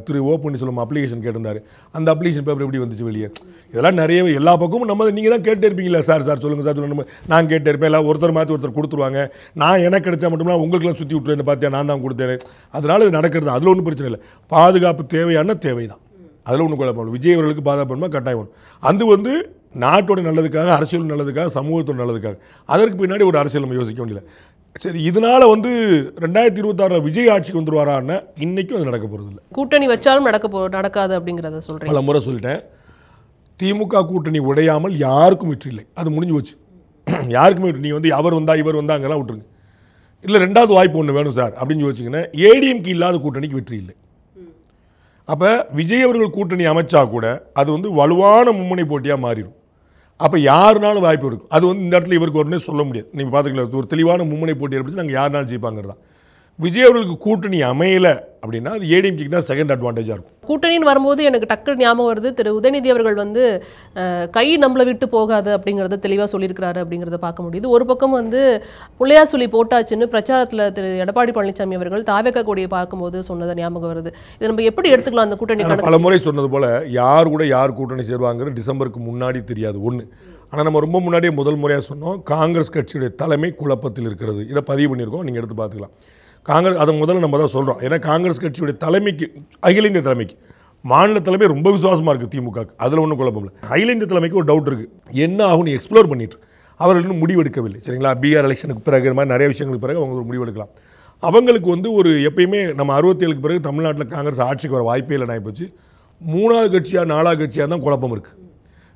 Speaker 1: திரு ஓ பன்னீர்செல்வம் அப்ளிகேஷன் கேட்டிருந்தாரு, அந்த அப்ளிகேஷன் பேப்பர் எப்படி வந்துச்சு வெளியே. இதெல்லாம் நிறைய எல்லா பக்கமும் நம்ம நீங்கள் தான் கேட்டே இருப்பீங்களா, சார் சொல்லுங்கள் சார் சொல்லுங்கள், நான் கேட்டே இருப்பேன். எல்லாம் ஒருத்தர் மாற்றி ஒருத்தர் கொடுத்துருவாங்க. நான் எனக்கு கிடைச்சா மட்டும்தான் உங்களுக்குலாம் சுற்றி விட்டுருவேன், பார்த்தியா நான் தான் கொடுத்தேன். அதனால் இது நடக்கிறது, அதில் ஒன்றும் பிரச்சனை இல்லை. பாதுகாப்பு தேவையான தேவை தான், அதில் ஒன்றும் குழப்பம். விஜய் அவர்களுக்கு பாதுகாப்பு வேணுமா கட்டாயம் வேணும். அது வந்து நாட்டோட நல்லதுக்காக, அரசியல் நல்லதுக்காக, சமூகத்தோட நல்லதுக்காக. அதற்கு பின்னாடி ஒரு அரசியல் நம்ம யோசிக்க வேண்டியது. சரி, இதனால வந்து 2026 விஜய் ஆட்சிக்கு வந்துருவாரான்னு இன்னைக்கும் அது நடக்க போகிறது இல்லை.
Speaker 3: கூட்டணி வச்சாலும் நடக்காது அப்படிங்கிறத சொல்கிறேன்.
Speaker 1: பல முறை சொல்லிட்டேன். திமுக கூட்டணி உடையாமல் யாருக்கும் வெற்றி இல்லை, அது முடிஞ்சு போச்சு. யாருக்குமே வெற்றி. நீ வந்து அவர் வந்தா இவர் வந்தா அங்கெல்லாம் விட்டுருங்க. இல்லை 2வது வாய்ப்பு ஒன்று வேணும் சார் அப்படின்னு யோசிச்சிங்கன்னா ஏடிஎம்கே இல்லாத கூட்டணிக்கு வெற்றி இல்லை. அப்போ விஜய் அவர்கள் கூட்டணி அமைச்சா கூட அது வந்து வலுவான மும்முனை போட்டியாக மாறிடும். அப்போ யாருனாலும் வாய்ப்பு இருக்கும். அது வந்து இந்த இடத்துல இவருக்கு ஒருனே சொல்ல முடியாது. நீங்கள் பார்த்துக்கலாம், ஒரு தெளிவான மும்முனை போட்டி ஏற்படுத்தி நாங்கள் யாருனாலும் ஜெயிப்பாங்கிறது தான். விஜய் அவர்களுக்கு கூட்டணி அமையலை அப்படின்னா அது ஏடிஎம்கேக்கு தான் செகண்ட் அட்வான்டேஜாக இருக்கும்.
Speaker 3: கூட்டணின்னு வரும்போது எனக்கு டக்கு ஞாபகம் வருது, திரு உதயநிதி அவர்கள் வந்து கை நம்மளை விட்டு போகாது அப்படிங்கிறத தெளிவாக சொல்லியிருக்கிறாரு அப்படிங்கிறத பார்க்க முடியுது. ஒரு பக்கம் வந்து புள்ளையார் சொல்லி போட்டாச்சுன்னு பிரச்சாரத்தில் திரு எடப்பாடி பழனிசாமி அவர்கள் தாவேக்கா கொடியை பார்க்கும்போது சொன்னதை ஞாபகம் வருது. இதை நம்ம எப்படி எடுத்துக்கலாம் அந்த கூட்டணி?
Speaker 1: பல முறை சொன்னது போல் யார் கூட யார் கூட்டணி சேருவாங்கிறது டிசம்பருக்கு முன்னாடி தெரியாது ஒன்று. ஆனால் நம்ம ரொம்ப முன்னாடியே முதல் முறையாக சொன்னோம், காங்கிரஸ் கட்சியுடைய தலைமை குழப்பத்தில் இருக்கிறது. இதை பதிவு பண்ணியிருக்கோம், நீங்கள் எடுத்து பார்த்துக்கலாம். காங்கிரஸ் அதை முதல்ல நம்ம தான் சொல்கிறோம். ஏன்னா காங்கிரஸ் கட்சியுடைய தலைமைக்கு, அகில இந்திய தலைமைக்கு, மாநில தலைமை ரொம்ப விசுவாசமாக இருக்குது திமுகவுக்கு, அதில் ஒன்றும் குழப்பம் இல்லை. அகில இந்திய தலைமைக்கு ஒரு டவுட் இருக்குது, என்ன ஆகும்னு எக்ஸ்ப்ளோர் பண்ணிட்டு அவர்கள் இன்னும் முடிவெடுக்கவில்லை. சரிங்களா, பீகார் எலெக்ஷனுக்கு பிறகு இது மாதிரி நிறைய விஷயங்களுக்கு பிறகு அவங்க ஒரு முடிவெடுக்கலாம். அவங்களுக்கு வந்து ஒரு எப்பயுமே நம்ம 67க்கு பிறகு தமிழ்நாட்டில் காங்கிரஸ் ஆட்சிக்கு வர வாய்ப்பே இல்லை நான் போச்சு. 3வது கட்சியாக 4வது கட்சியாக தான் குழப்பம் இருக்குது,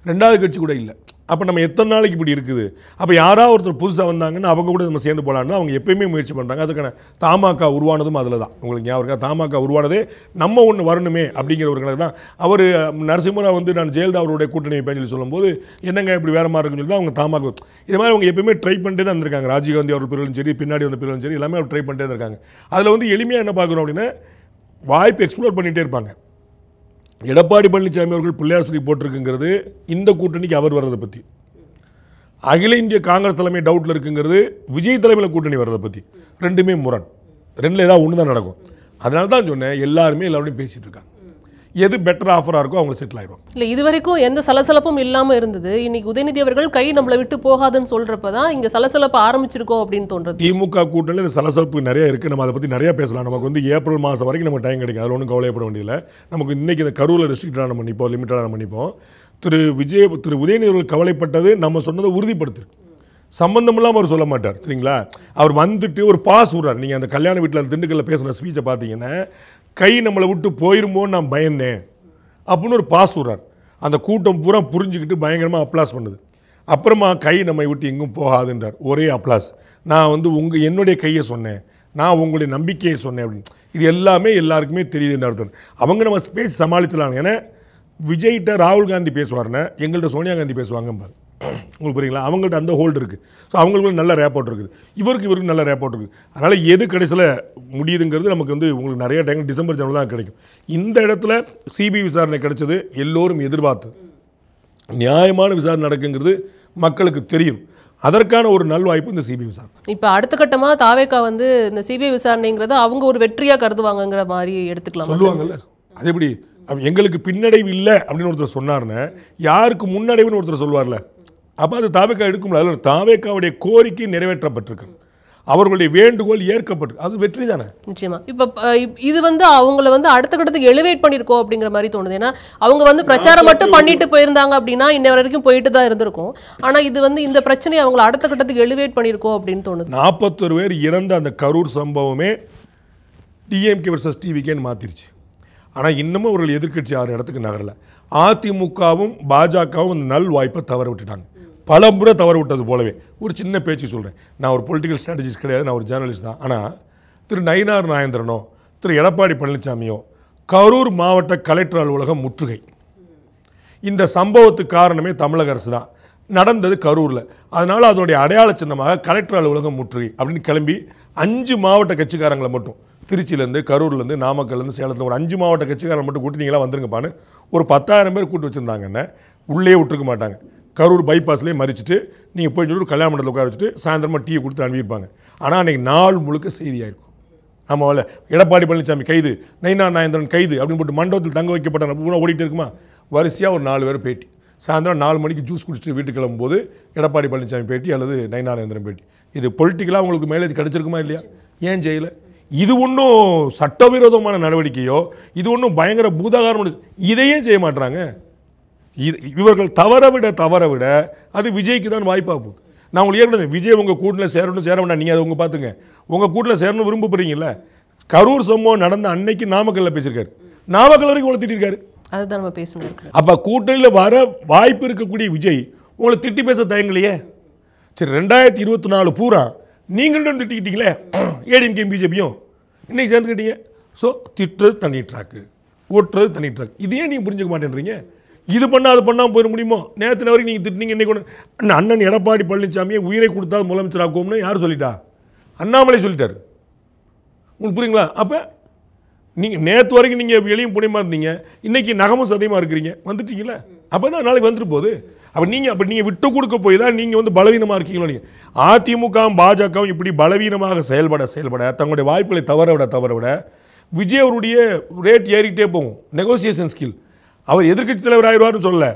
Speaker 1: 2வது கட்சி கூட இல்லை. அப்போ நம்ம எத்தனை நாளைக்கு இப்படி இருக்குது? அப்போ யாராவது ஒருத்தர் புதுசாக வந்தாங்கன்னா அவங்க கூட நம்ம சேர்ந்து போகலான்னு அவங்க எப்பயுமே முயற்சி பண்ணுறாங்க. அதுக்கான தமாக உருவானதும் அதில் தான். உங்களுக்கு ஞாபகம் இருக்கா, தமாக உருவானதே நம்ம ஒன்று வரணுமே அப்படிங்கிறவர்களுக்கு தான். அவர் நரசிம்மராவ் வந்து நான் ஜெயலலிதா அவருடைய கூட்டணி வைப்பேன்னு சொல்லி சொல்லும்போது என்னங்க இப்படி வேறு மாதிரி இருக்குன்னு சொல்லி தான் அவங்க தமாக இது மாதிரி அவங்க எப்பயுமே ட்ரை பண்ணிட்டே தான் இருந்திருக்காங்க. ராஜீவ்காந்தி அவர் பிரிவிலும் சரி, பின்னாடி வந்த பிரிவிலும் சரி, எல்லாமே அவர் ட்ரை பண்ணிட்டே தான் இருக்காங்க. அதில் வந்து எளிமையாக என்ன பார்க்குறோம் அப்படின்னா வாய்ப்பு எக்ஸ்ப்ளோர் பண்ணிகிட்டே இருப்பாங்க. எடப்பாடி பழனிசாமி அவர்கள் பிள்ளையார் சொல்லி போட்டிருக்குங்கிறது இந்த கூட்டணிக்கு அவர் வர்றதை பற்றி, அகில இந்திய காங்கிரஸ் தலைமை டவுட்டில் இருக்குங்கிறது விஜய் தலைமையில் கூட்டணி வர்றதை பற்றி. ரெண்டுமே முரண், ரெண்டில் ஏதாவது ஒன்று தான் நடக்கும். அதனால தான் சொன்னேன், எல்லாருமே எல்லாரோடையும் பேசிகிட்டு இருக்காங்க. எது பெட்டர் ஆஃபராக இருக்கோ அவங்க செட்டில் ஆயிடுவாங்க.
Speaker 3: இல்லை, இது வரைக்கும் எந்த சலசலப்பும் இல்லாமல் இருந்தது. இன்னைக்கு உதயநிதி அவர்கள் கை நம்மளை விட்டு போகாதுன்னு சொல்கிறப்ப தான் இங்கே சலசலப்பு ஆரம்பிச்சிருக்கோம் அப்படின்னு தோன்றது.
Speaker 1: திமுக கூட்டணியில் இந்த சலசலப்பு நிறைய இருக்குது. நம்ம அதை பற்றி நிறைய பேசலாம். நமக்கு வந்து ஏப்ரல் மாதம் வரைக்கும் நம்ம டைம் கிடைக்கும், அதில் ஒன்றும் கவலைப்பட வேண்டியதில்லை. நமக்கு இன்றைக்கி இந்த கரூரில் ரெஸ்ட்ரிக்டாக நம்ம நிற்போம், லிமிட்டடாக நம்ம நிற்போம். திரு உதயநிதி அவர்கள் கவலைப்பட்டது நம்ம சொன்னதை உறுதிப்படுத்திருக்கு. சம்பந்தம் இல்லாமல் அவர் சொல்ல மாட்டார். சரிங்களா, அவர் வந்துட்டு ஒரு பாஸ் விடுறார். நீங்கள் அந்த கல்யாண வீட்டில் திண்டுக்கல்ல பேசுகிற ஸ்பீச்சை பார்த்தீங்கன்னா கை நம்மளை விட்டு போயிருமோன்னு நான் பயந்தேன் அப்படின்னு ஒரு பாஸ் விடுறார். அந்த கூட்டம் பூரா புரிஞ்சுக்கிட்டு பயங்கரமாக அப்ளாஸ் பண்ணுது. அப்புறமா கை நம்மை விட்டு எங்கும் போகாதுன்றார், ஒரே அப்ளாஸ். நான் வந்து என்னுடைய கையை சொன்னேன், நான் உங்களுடைய நம்பிக்கையை சொன்னேன் அப்படின்னு. இது எல்லாமே எல்லாருக்குமே தெரியுதுன்னு அர்த்தம். அவங்க நம்ம பேசி சமாளிச்சலாம். ஏன்னா விஜய்கிட்ட ராகுல் காந்தி பேசுவார்னா எங்கள்கிட்ட சோனியா காந்தி பேசுவாங்க பாரு, உங்களுக்கு புரியுங்களா? அவங்கள்ட்ட அந்த ஹோல்டு இருக்குது. ஸோ அவங்களுக்கு நல்ல ரேப்போர்ட் இருக்குது, இவருக்கு நல்ல ரேப்போர்ட் இருக்குது. அதனால் எது கடைசியில் முடியுதுங்கிறது நமக்கு வந்து உங்களுக்கு நிறைய டைம் டிசம்பர் ஜனவரி தான் கிடைக்கும். இந்த இடத்துல சிபிஐ விசாரணை கிடைச்சது எல்லோரும் எதிர்பார்த்து நியாயமான விசாரணை நடக்குங்கிறது மக்களுக்கு தெரியும். அதற்கான ஒரு நல்வாய்ப்பு இந்த சிபிஐ விசாரணை.
Speaker 3: இப்போ அடுத்த கட்டமாக தாவேக்கா வந்து இந்த சிபிஐ விசாரணைங்கிறத அவங்க ஒரு வெற்றியாக கருதுவாங்கங்கிற மாதிரி எடுத்துக்கலாம்
Speaker 1: சொல்லுவாங்கல்ல. அது எப்படி எங்களுக்கு பின்னடைவு இல்லை அப்படின்னு ஒருத்தர் சொன்னார்னா யாருக்கு முன்னடைவுன்னு ஒருத்தர் சொல்வார்ல, அப்போ அது தாவேக்கா எடுக்கும். அதில் தாவேக்காவுடைய கோரிக்கை நிறைவேற்றப்பட்டிருக்கு, அவர்களுடைய வேண்டுகோள் ஏற்கப்பட்டு, அது வெற்றி தானே
Speaker 3: நிச்சயமா. இப்போ இது வந்து அவங்கள வந்து அடுத்த கட்டத்துக்கு எலிவேட் பண்ணியிருக்கோம் அப்படிங்கிற மாதிரி தோணுது. ஏன்னா அவங்க வந்து பிரச்சாரம் மட்டும் பண்ணிட்டு போயிருந்தாங்க அப்படின்னா இன்ன வரைக்கும் போயிட்டு தான் இருந்திருக்கும். ஆனால் இது வந்து இந்த பிரச்சனையை அவங்களை அடுத்த கட்டத்துக்கு எலிவேட் பண்ணியிருக்கோம் அப்படின்னு தோணுது.
Speaker 1: 41 பேர் இறந்த அந்த கரூர் சம்பவமே டிஎம்கே வர்சஸ் டிவிகேன்னு மாற்றிருச்சு. ஆனால் இன்னமும் அவர்கள் எதிர்க்கட்சி 6 இடத்துக்கு நகரலை. அதிமுகவும் பாஜகவும் அந்த நல் வாய்ப்பை தவற விட்டுட்டாங்க, பல முறை தவற விட்டது போலவே. ஒரு சின்ன பேச்சு சொல்கிறேன், நான் ஒரு பொலிட்டிக்கல் ஸ்ட்ராட்டஜிஸ்ட் கிடையாது, நான் ஒரு ஜேர்னலிஸ்ட் தான். ஆனால் திரு நயினார் நாகேந்திரனோ திரு எடப்பாடி பழனிசாமியோ கரூர் மாவட்ட கலெக்டர் அலுவலகம் முற்றுகை, இந்த சம்பவத்துக்கு காரணமே தமிழக அரசு தான். நடந்தது கரூரில். அதனால் அதனுடைய அடையாள சின்னமாக கலெக்டர் அலுவலகம் முற்றுகை அப்படின்னு கிளம்பி 5 மாவட்ட கட்சிக்காரங்களை மட்டும் திருச்சியிலேருந்து, கரூர்லேருந்து, நாமக்கல்லேருந்து, சேலத்தில் ஒரு 5 மாவட்ட கட்சிக்காரங்களை மட்டும் கூட்டி நீங்களாம் வந்துருங்கப்பான்னு ஒரு 10,000 பேர் கூட்டு வச்சுருந்தாங்கன்னு உள்ளே விட்டுருக்க மாட்டாங்க. கரூர் பைபாஸ்லேயே மறிச்சிட்டு நீங்கள் போயிட்டு ஒரு கல்யாண மண்டலத்தில் உட்கார வச்சுட்டு சாயந்தரமாக டீயை கொடுத்து அனுப்பியிருப்பாங்க. ஆனால் அன்றைக்கி நாள் முழுக்க செய்தியாயிருக்கும். ஆமாம், எடப்பாடி பழனிசாமி கைது, நயினா நாகேந்திரன் கைது அப்படின்னு போட்டு மண்டபத்தில் தங்க வைக்கப்பட்ட ஓடிட்டு இருக்குமா, வரிசையாக ஒரு 4 பேர் பேட்டி. சாயந்தரம் 4 மணிக்கு ஜூஸ் குடிச்சிட்டு வீட்டுக்கு கிளம்பும்போது எடப்பாடி பழனிசாமி பேட்டி அல்லது நயினா நாகேந்திரன் பேட்டி. இது பொலிட்டிக்கலாக உங்களுக்கு மைலேஜ் கிடச்சிருக்குமா இல்லையா? ஏன் செய்யலை? இது ஒன்றும் சட்டவிரோதமான நடவடிக்கையோ, இது ஒன்றும் பயங்கர பூதாகாரம், இதையே செய்ய மாட்டாங்க. இவர்கள் தவற விட அது விஜய்க்கு தான் வாய்ப்பாக போகுது. நான் உங்களுக்கு ஏற்கனவே விஜய் உங்கள் கூட்டில் சேரணும் சேர வேண்டாம், நீங்கள் அதை உங்கள் பார்த்துங்க. உங்கள் கூட்டில் சேரணும் விரும்புறீங்கல்ல. கரூர் சம்பவம் நடந்த அன்னைக்கு நாமக்கல்ல பேசியிருக்காரு, நாமக்கல் வரைக்கும் உங்களை திட்டிருக்காரு.
Speaker 3: அதுதான் நம்ம பேசணும்.
Speaker 1: அப்போ கூட்டணியில் வர வாய்ப்பு இருக்கக்கூடிய விஜய் உங்களை திட்டி பேச தயங்கலையே. சரி, 2024 பூரா நீங்களும் திட்டிக்கிட்டீங்களே, ஏடிஎம்கே பிஜேபியும் இன்னைக்கு சேர்ந்துக்கிட்டீங்க. ஸோ திட்டுறது தனி ட்ராக்கு, ஓட்டுறது தனி ட்ராக். இதையே நீங்கள் புரிஞ்சுக்க மாட்டேன்றீங்க. இது பண்ணால் அது பண்ணாமல் போயிட முடியுமோ? நேற்று வரைக்கும் நீங்கள் திட்டினீங்க, இன்னைக்கு ஒன்று அண்ணன் எடப்பாடி பழனிசாமியை உயிரை கொடுத்தா முதலமைச்சர் ஆக்கும்னு யார் சொல்லிட்டா? அண்ணாமலை சொல்லிட்டார். உங்களுக்கு புரியுங்களா? அப்போ நீங்கள் நேற்று வரைக்கும் நீங்கள் வெளியும் புனியமாக இருந்தீங்க, இன்றைக்கி நகமும் சதையமாக இருக்கிறீங்க, வந்துட்டீங்களே. அப்போ தான் நாளைக்கு வந்துட்டு போகுது. அப்போ நீங்கள் விட்டு கொடுக்க போய் தான் நீங்கள் பலவீனமாக இருக்கீங்களோ. நீங்கள் அதிமுகவும் பாஜகவும் இப்படி பலவீனமாக செயல்பட தங்களுடைய வாய்ப்புகளை தவற விட விஜய் அவருடைய ரேட் ஏறிக்கிட்டே போகும். Negotiation skill. அவர் எதிர்க்கட்சி தலைவர் ஆயிடுவார்னு சொல்லலை,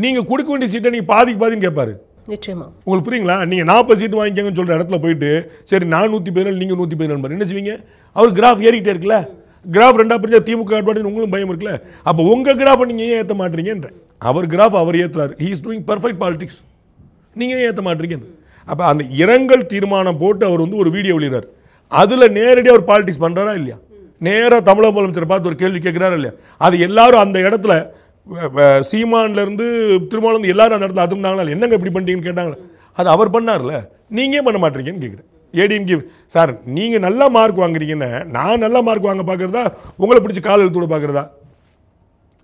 Speaker 1: நீங்கள் கொடுக்க வேண்டிய சீட்டை நீங்கள் பாதின்னு கேட்பாரு.
Speaker 3: நிச்சயமா
Speaker 1: உங்களுக்கு புரியுங்களா? நீங்கள் 40 சீட்டு வாங்கிக்கங்கன்னு சொல்கிற இடத்துல போயிட்டு சரி நான் 117 நீங்கள் 117 என்ன செய்வீங்க? அவர் கிராஃப் ஏறிக்கிட்டே இருக்குல்ல. கிராஃப் 2 பிரிச்சா திமுக அட்வான்டேஜ் உங்களுக்கு பயம் இருக்குல்ல. அப்போ உங்கள் கிராஃபை நீங்கள் ஏன் ஏற்ற மாட்டீங்கன்ற? அவர் கிராஃப் அவர் ஏற்றுறாரு. He is doing perfect politics. நீங்கள் ஏன் ஏற்ற மாட்டீங்க? அப்போ அந்த இரங்கல் தீர்மானம் போட்டு அவர் ஒரு வீடியோ வெளியிடார். அதில் நேரடியாக ஒரு பாலிடிக்ஸ் பண்ணுறாரா இல்லையா? நேராக தமிழக முதலமைச்சரை பார்த்து ஒரு கேள்வி கேட்குறாரா இல்லையா? அது எல்லாரும் அந்த இடத்துல சீமான்லேருந்து திருமாவளந்து எல்லாரும் அந்த இடத்துல அதிர்ந்தாங்களா? என்னங்க இப்படி பண்ணிட்டீங்கன்னு கேட்டாங்களே. அது அவர் பண்ணார்ல, நீங்கள் பண்ண மாட்டீங்கன்னு கேட்குறேன். ஏடிஎம்கே சார், நீங்கள் நல்ல மார்க் வாங்குறீங்கன்னு நான் நல்ல மார்க் வாங்க பார்க்குறதா, உங்களை பிடிச்சி கால் எழுத்தோட பார்க்குறதா?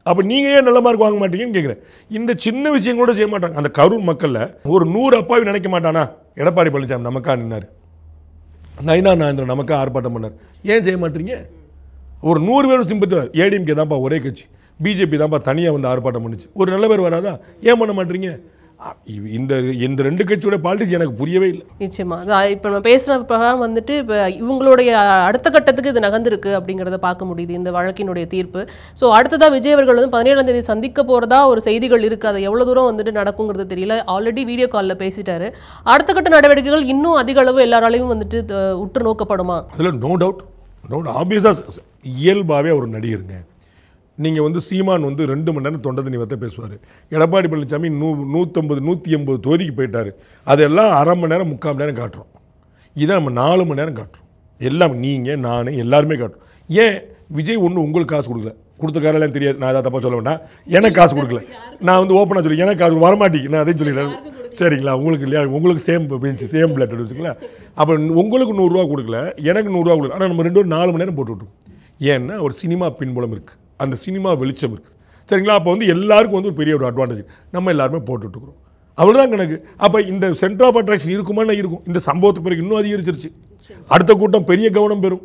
Speaker 1: அப்போ நீங்கள் ஏன் நல்ல மார்க் வாங்க மாட்டீங்கன்னு கேட்குறேன். இந்த சின்ன விஷயம் கூட செய்ய மாட்டாங்க. அந்த கரூர் மக்களில் ஒரு 100 அப்பாவி நினைக்க மாட்டானா? எடப்பாடி பழனிசாமி நமக்கா நின்னார், நயினா நாகேந்திரன் நமக்கா ஆர்ப்பாட்டம் பண்ணார். ஏன் செய்ய மாட்டீங்க? ஒரு 100 பேரும் சிம்பத்தி. ஏடிஎம்கே தான்ப்பா ஒரே கட்சி, பிஜேபி தான்ப்பா தனியாக ஆர்ப்பாட்டம் பண்ணிச்சு. ஒரு நல்ல பேர் வராதா? ஏன் பண்ண மாட்டீங்க? இந்த 2 கட்சியோட பாலிடிக்ஸ் எனக்கு புரியவே இல்லை.
Speaker 3: நிச்சயமா இப்போ நம்ம பேசுகிற பிரகாரம் இப்போ இவங்களுடைய அடுத்த கட்டத்துக்கு இது நகர்ந்துருக்கு அப்படிங்கிறத பார்க்க முடியுது இந்த வழக்கினுடைய தீர்ப்பு. ஸோ அடுத்ததாக விஜய் அவர்கள் 17ஆம் தேதி சந்திக்க போகிறதா ஒரு செய்திகள் இருக்குது. அது எவ்வளோ தூரம் நடக்குங்கிறது தெரியல. ஆல்ரெடி வீடியோ காலில் பேசிட்டாரு. அடுத்த கட்ட நடவடிக்கைகள் இன்னும் அதிக அளவு எல்லாராலையும் உற்று நோக்கப்படுமா? அதில்
Speaker 1: நோ டவுட். ஆப்வியஸாக இயல்பாகவே ஒரு நடிகருங்க. நீங்கள் சீமான் 2 மணி நேரம் தொண்டை தண்ணி வத்த பேசுவார். எடப்பாடி பழனிசாமி 150 180 தொகுதிக்கு போயிட்டார். அதெல்லாம் அரை மணி நேரம் 3/4 மணி நேரம் காட்டுறோம். இதை நம்ம 4 மணி நேரம் காட்டுறோம். எல்லாம் நீங்கள் நான் எல்லாருமே காட்டுறோம். ஏன் விஜய் உங்களுக்கு காசு கொடுத்துருக்காரெல்லாம் தெரியாது. நான் எதாவது தப்பாக சொல்ல வேண்டாம். எனக்கு காசு கொடுக்கல. நான் ஓப்பனாக சொல்லி எனக்கு காசு வரமாட்டேங்க. நான் அதையும் சொல்லிடுறேன். சரிங்களா? உங்களுக்கு இல்லையா? உங்களுக்கு சேம் பெஞ்ச் சேம் பிளட் வச்சுக்கலாம். அப்போ உங்களுக்கு 100 ரூபா கொடுக்கல, எனக்கு 100 ரூபா கொடுக்கல. ஆனால் நம்ம 2 பேரும் 4 மணி நேரம் போட்டு விட்டுருவோம். ஏன்னா ஒரு சினிமா பின்புலம் இருக்குது, அந்த சினிமா வெளிச்சம் இருக்குது. சரிங்களா? அப்போ எல்லாருக்கும் ஒரு பெரிய ஒரு அட்வான்டேஜ். நம்ம எல்லாருமே போட்டுட்ருக்குறோம். அவ்வளோதான் கணக்கு. அப்போ இந்த சென்டர் ஆஃப் அட்ராக்ஷன் இருக்குமான்னு இருக்கும். இந்த சம்பவத்துக்கு பிறகு இன்னும் அதிகரிச்சிருச்சு. அடுத்த கூட்டம் பெரிய கவனம் பெறும்.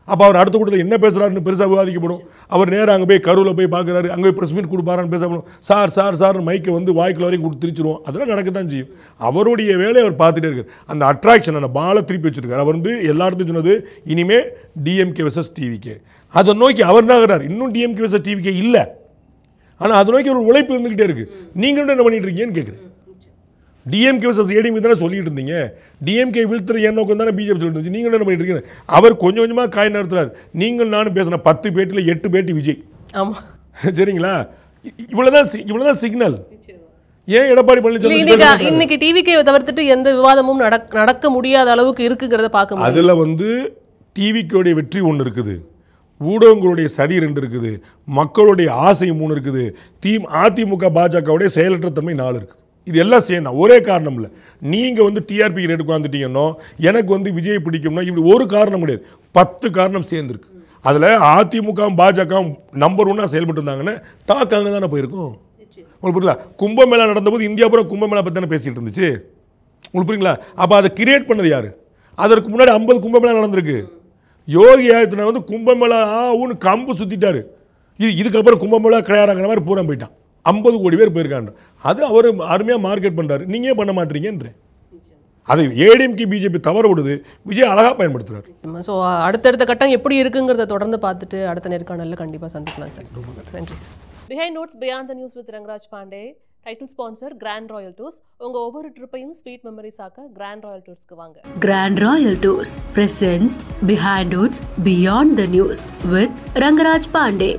Speaker 1: அப்போ அவர் அடுத்த கூட்டத்தில் என்ன பேசுகிறாருன்னு பெருசாக விவாதிக்கப்படும். அவர் நேராக அங்கே போய் கரூரில் போய் பார்க்குறாரு, அங்கே போய் ப்ரெஸ் மீட் கொடுப்பாரான்னு பேசப்படும். சார் மைக்கை வாய்க்குள்ள வரைக்கும் கொடுத்து திரிச்சிருவோம். அதெல்லாம் நடக்க தான் செய்யும். அவருடைய வேலையை அவர் பார்த்துட்டே இருக்கார். அந்த அட்ராக்ஷன், அந்த பாலை திருப்பி வச்சுருக்கார். அவர் எல்லா இடத்தையும் சொன்னது இனிமேல் டிஎம்கே வெர்சஸ் டிவிகே. அதை நோக்கி அவர் நகர்றார். இன்னும் டிஎம்கே வெர்சஸ் டிவிகே இல்லை, ஆனால் அதை நோக்கி ஒரு உழைப்பு இருந்துக்கிட்டே இருக்குது. நீங்கள் என்ன பண்ணிட்டு இருக்கீங்கன்னு கேட்குறேன். டிஎம்கே வெர்சஸ் ஏடிஎம்கே தானே சொல்லிட்டு இருந்தீங்க. டிஎம்கே வீழ்த்துற என் நோக்கம் தானே பிஜேபி சொல்லிட்டு இருந்துச்சு. நீங்கள் என்ன பண்ணிட்டு இருக்கீங்க? அவர் கொஞ்சம் கொஞ்சமாக காய் நடத்துறாரு. நீங்கள் நானும் பேசின 10 பேட்டியில் 8 பேட்டி விஜய். ஆமாம், சரிங்களா? இவ்வளோதான் சிக்னல். ஏன் எடப்பாடி பழனிசாமி
Speaker 3: இன்னைக்கு டிவிகே தவிர்த்துட்டு எந்த விவாதமும் நடக்க முடியாத அளவுக்கு இருக்குங்கிறத பார்க்க முடியும்.
Speaker 1: அதில் டிவிக்கோடைய வெற்றி ஒன்று இருக்குது, ஊடகங்களுடைய சதி 2 இருக்குது, மக்களுடைய ஆசை 3 இருக்குது, அதிமுக பாஜகவுடைய செயலற்ற தன்மை 4 இருக்குது. இது எல்லாம் சேர்ந்தா ஒரே காரணம் இல்லை. நீங்கள் டிஆர்பி ரேட் உட்காந்துட்டீங்கன்னா எனக்கு விஜய் பிடிக்கும்னா இப்படி ஒரு காரணம் கிடையாது, 10 காரணம் சேர்ந்துருக்கு. அதில் அதிமுகவும் பாஜகவும் நம்பர் 1 செயல்பட்டு இருந்தாங்கன்னா டாக் அங்கே தானே போயிருக்கும். உங்களுக்கு புரியல? கும்பமேளா நடந்தபோது இந்தியா பூரா கும்பமேளா பற்றி தானே பேசிகிட்டு இருந்துச்சு. உங்களுக்கு புரியுங்களா? அப்போ அதை கிரியேட் பண்ணது யார்? அதற்கு முன்னாடி 50 கும்பமேளா நடந்திருக்கு. யோகி ஆதித்யநாத் வந்து கும்பமேளா ஒன்று கம்பு சுற்றிட்டாரு. இதுக்கப்புறம் கும்பமேளா கிடையாதுங்கிற மாதிரி பூரா போயிட்டான். 50 கோடி பேர் போயிருக்காங்க. அது அவர் அருமையாக மார்க்கெட் பண்ணுறாரு. நீங்கள் பண்ண மாட்டீங்கன்றேன். அதை ஏடிஎம்கே பிஜேபி தவற விடுது, விஜய் அழகாக பயன்படுத்துறாரு.
Speaker 3: ஸோ அடுத்தடுத்த கட்டம் எப்படி இருக்குங்கிறத தொடர்ந்து பார்த்துட்டு அடுத்த நேர்காணலில் கண்டிப்பாக சந்திக்கலாம் சார். நன்றி. Behind notes beyond the news with Rangaraj Pandey. Title sponsor grand royal tours. உங்கள் ஒவ்வொரு ட்ரிப்பையும் ஸ்வீட் மெமரிஸ் ஆக்க கிராண்ட் ராயல் டூர்ஸ்க்கு வாங்க.
Speaker 2: Grand Royal Tours presents Behind Hoods Beyond the News with Rangaraj Pandey.